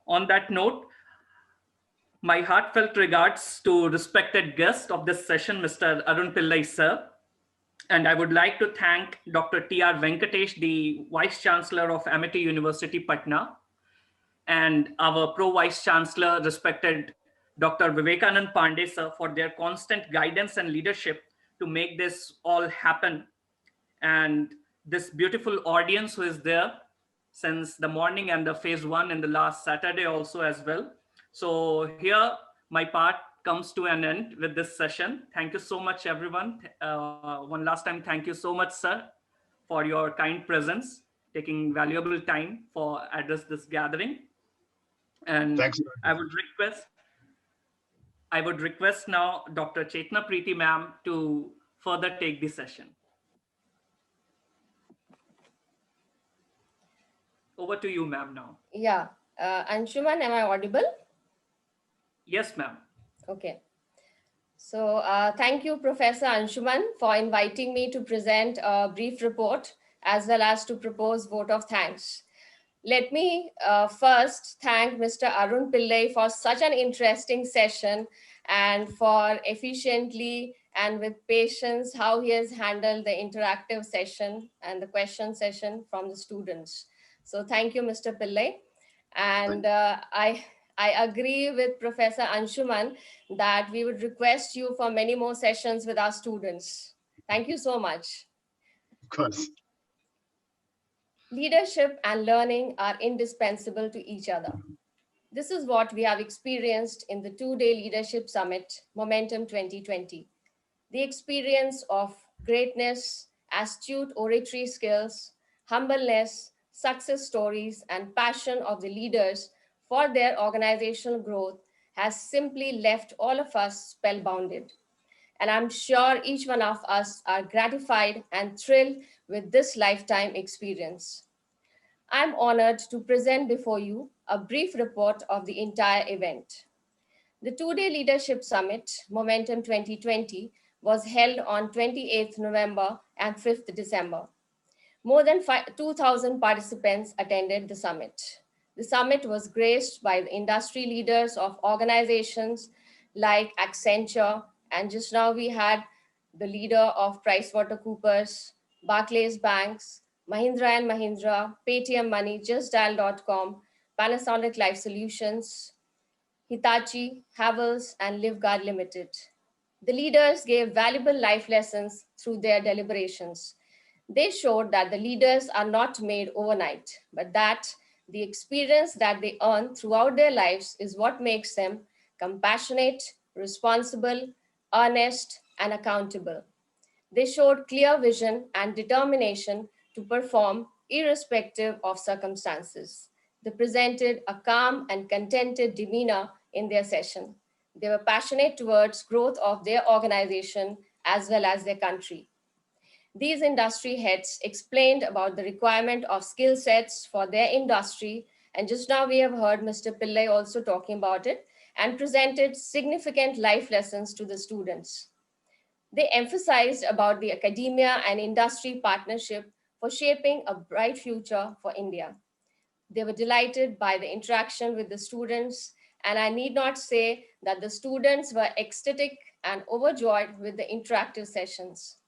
on that note, my heartfelt regards to respected guest of this session, Mr. ARUN PILLAI, sir. And I would like to thank Dr. T.R. Venkatesh, the Vice Chancellor of Amity University, Patna, and our Pro-Vice Chancellor, respected Dr. Vivekanand Pandey, sir, for their constant guidance and leadership to make this all happen. And this beautiful audience who is there since the morning and the phase one in the last Saturday also as well. So here my part comes to an end with this session. Thank you so much, everyone. One last time, thank you so much, sir, for your kind presence, taking valuable time for address this gathering. And Thanks. I would request now Dr. Chetna Preeti ma'am to further take the session. Over to you, ma'am, now. Yeah. Anshuman, am I audible? Yes, ma'am. Okay. So thank you, Professor Anshuman, for inviting me to present a brief report as well as to propose vote of thanks. Let me first thank Mr. Arun Pillai for such an interesting session and for efficiently and with patience how he has handled the interactive session and the question session from the students. So thank you, Mr. Pillai. And I agree with Professor Anshuman that we would request you for many more sessions with our students. Thank you so much. Of course. Leadership and learning are indispensable to each other. This is what we have experienced in the two-day leadership summit, Momentum 2020. The experience of greatness, astute oratory skills, humbleness, success stories, and passion of the leaders for their organizational growth has simply left all of us spellbounded. And I'm sure each one of us are gratified and thrilled with this lifetime experience. I'm honored to present before you a brief report of the entire event. The two-day leadership summit, Momentum 2020, was held on 28th November and 5th December. More than 2,000 participants attended the summit. The summit was graced by the industry leaders of organizations like Accenture, and just now we had the leader of PricewaterhouseCoopers, Barclays Banks, Mahindra & Mahindra, Paytm Money, JustDial.com, Panasonic Life Solutions, Hitachi, Havells, and Livguard Limited. The leaders gave valuable life lessons through their deliberations. They showed that the leaders are not made overnight, but that the experience that they earn throughout their lives is what makes them compassionate, responsible, honest, and accountable. They showed clear vision and determination to perform irrespective of circumstances. They presented a calm and contented demeanor in their session. They were passionate towards growth of their organization as well as their country. These industry heads explained about the requirement of skill sets for their industry. And just now we have heard Mr. Pillai also talking about it and presented significant life lessons to the students. They emphasized about the academia and industry partnership for shaping a bright future for India. They were delighted by the interaction with the students, and I need not say that the students were ecstatic and overjoyed with the interactive sessions.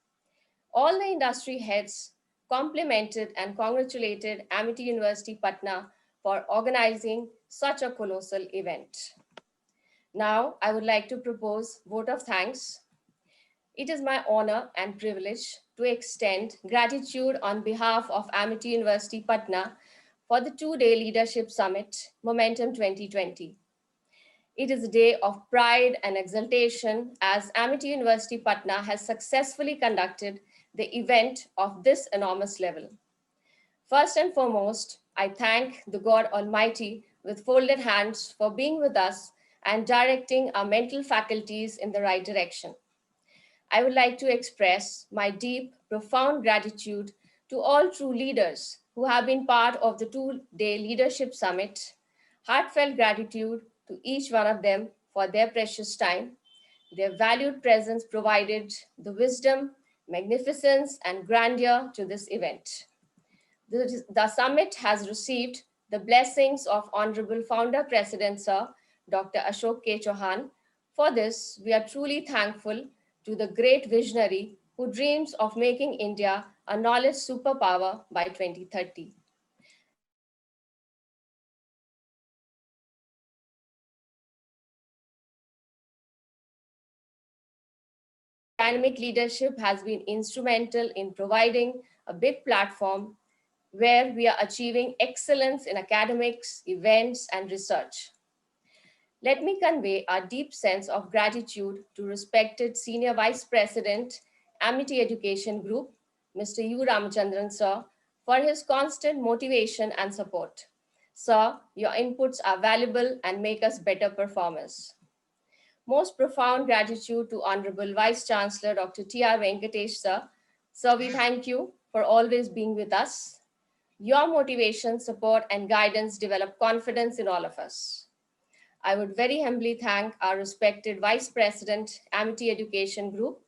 All the industry heads complimented and congratulated Amity University Patna for organizing such a colossal event. Now, I would like to propose vote of thanks. It is my honor and privilege to extend gratitude on behalf of Amity University Patna for the two-day leadership summit, Momentum 2020. It is a day of pride and exultation as Amity University Patna has successfully conducted the event of this enormous level. First and foremost, I thank the God Almighty with folded hands for being with us and directing our mental faculties in the right direction. I would like to express my deep, profound gratitude to all true leaders who have been part of the two-day leadership summit. Heartfelt gratitude to each one of them for their precious time. Their valued presence provided the wisdom, magnificence, and grandeur to this event. The summit has received the blessings of Honorable Founder President Sir, Dr. Ashok K. Chauhan. For this, we are truly thankful to the great visionary who dreams of making India a knowledge superpower by 2030. Dynamic leadership has been instrumental in providing a big platform where we are achieving excellence in academics, events, and research. Let me convey our deep sense of gratitude to respected Senior Vice President, Amity Education Group, Mr. U. Ramachandran, sir, for his constant motivation and support. Sir, your inputs are valuable and make us better performers. Most profound gratitude to Honorable Vice Chancellor Dr. T.R. Venkatesh, sir. Sir, we thank you for always being with us. Your motivation, support, and guidance develop confidence in all of us. I would very humbly thank our respected Vice President, Amity Education Group,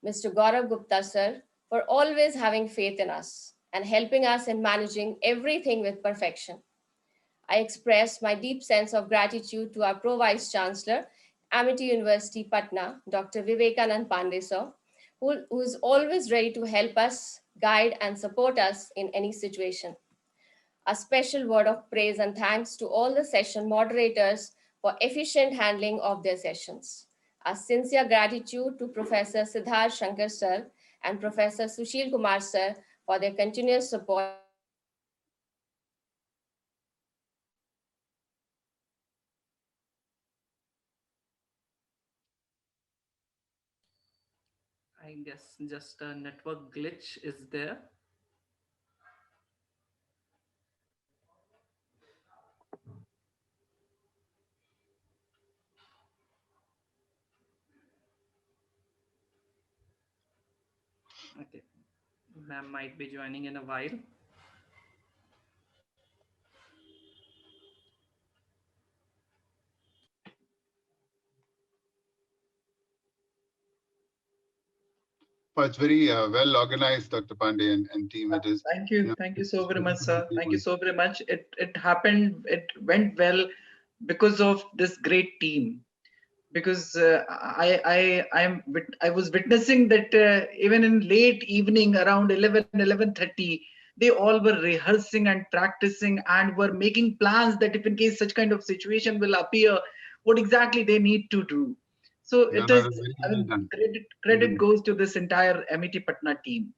Mr. Gaurav Gupta, sir, for always having faith in us and helping us in managing everything with perfection. I express my deep sense of gratitude to our Pro-Vice Chancellor, Amity University, Patna, Dr. Vivekanand Pandey, sir, who is always ready to help us, guide, and support us in any situation. A special word of praise and thanks to all the session moderators for efficient handling of their sessions. A sincere gratitude to Professor Siddharth Shankar, sir, and Professor Sushil Kumar, sir, for their continuous support. I guess just a network glitch is there. Okay, ma'am might be joining in a while. Well, it's very well organized, Dr. Pandey and team. It is. Thank you. Thank you so very much, sir. Thank you so very much. It happened. It went well because of this great team. Because I was witnessing that even in late evening around 11:30, they all were rehearsing and practicing and were making plans that if in case such kind of situation will appear, what exactly they need to do. So it is, I mean, credit goes to this entire Amity Patna team.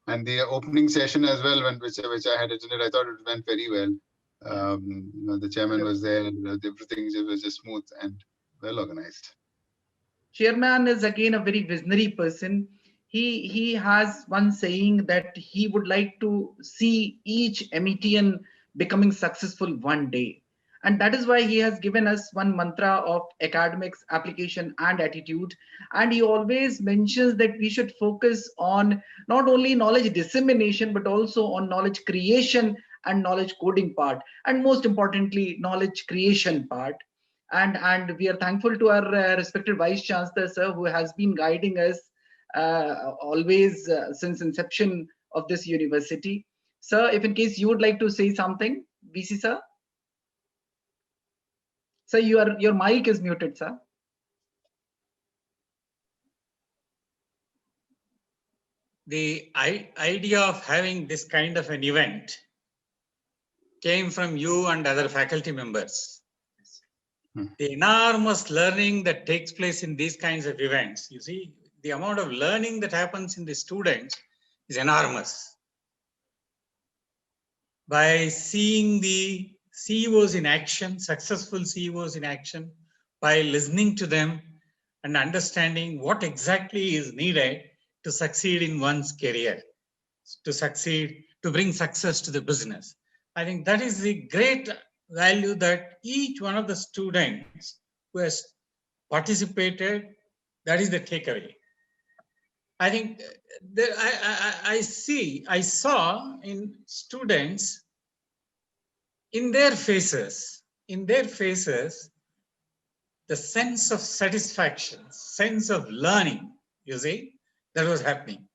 And the opening session as well, which I had attended, I thought it went very well. The chairman was there, everything was just smooth and well organized. Chairman is again a very visionary person. He has one saying that he would like to see each Amitian becoming successful one day. And that is why he has given us one mantra of academics, application, and attitude. And he always mentions that we should focus on not only knowledge dissemination, but also on knowledge creation and knowledge coding part. And most importantly, knowledge creation part. And we are thankful to our respected Vice Chancellor, sir, who has been guiding us always since inception of this university. Sir, if in case you would like to say something, VC sir. Sir, your mic is muted, sir. The idea of having this kind of an event came from you and other faculty members. The enormous learning that takes place in these kinds of events, you see, the amount of learning that happens in the students is enormous. By seeing the CEOs in action, successful CEOs in action, by listening to them and understanding what exactly is needed to succeed in one's career, to succeed, to bring success to the business. I think that is the great value that each one of the students who has participated, that is the takeaway. I think I saw in students, in their faces, the sense of satisfaction, sense of learning, you see, that was happening.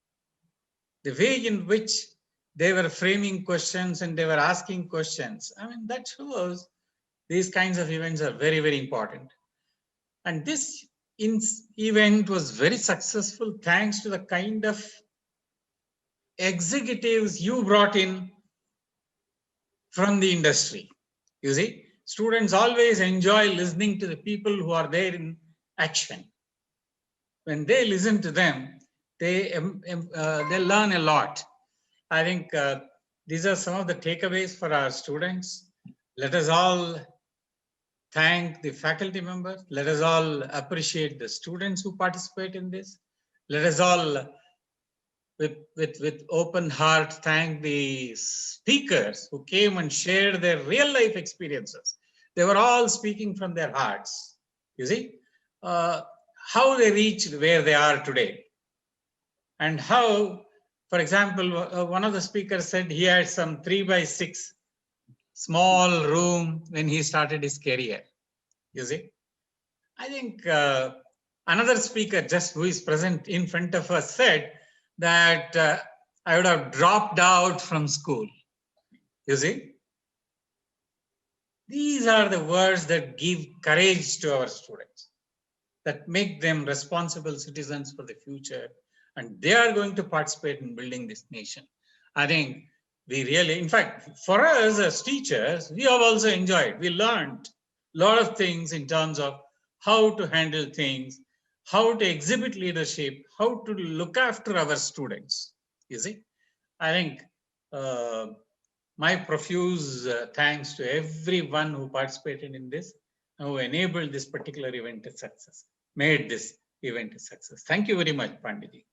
The way in which they were framing questions and they were asking questions, I mean, that shows these kinds of events are very, very important. And this event was very successful thanks to the kind of executives you brought in from the industry. You see, students always enjoy listening to the people who are there in action. When they listen to them, they learn a lot. I think these are some of the takeaways for our students. Let us all thank the faculty members. Let us all appreciate the students who participate in this. Let us all, with open heart, thank the speakers who came and shared their real life experiences. They were all speaking from their hearts. You see, how they reached where they are today. And how, for example, one of the speakers said he had some 3x6 small room when he started his career. You see, I think another speaker just who is present in front of us said that I would have dropped out from school. You see, these are the words that give courage to our students, that make them responsible citizens for the future, and they are going to participate in building this nation. I think we really, in fact, for us as teachers, we have also enjoyed. We learned a lot of things in terms of how to handle things, how to exhibit leadership, how to look after our students. You see, I think my profuse thanks to everyone who participated in this, who enabled this particular event a success, made this event a success. Thank you very much, Pandiji.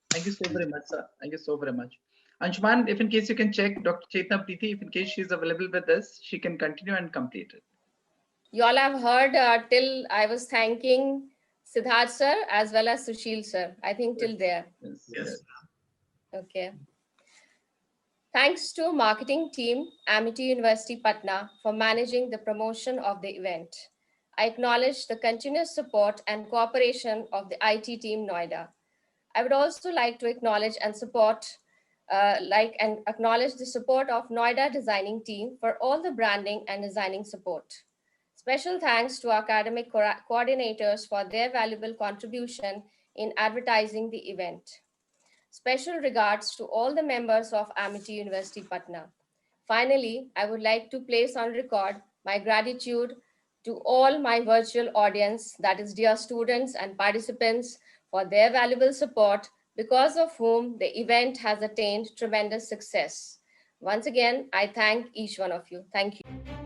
Thank you so very much, sir. Thank you so very much. Anshuman, if in case you can check Dr. Chetna Preeti, if in case she is available with us, she can continue and complete it. You all have heard till I was thanking Siddharth sir as well as Sushil sir. I think till there. Yes. Okay. Thanks to marketing team, Amity University Patna, for managing the promotion of the event. I acknowledge the continuous support and cooperation of the IT team Noida. I would also like to acknowledge and acknowledge the support of Noida designing team for all the branding and designing support. Special thanks to our academic coordinators for their valuable contribution in advertising the event. Special regards to all the members of Amity University Patna. Finally, I would like to place on record my gratitude to all my virtual audience, that is dear students and participants, for their valuable support, because of whom the event has attained tremendous success. Once again, I thank each one of you. Thank you.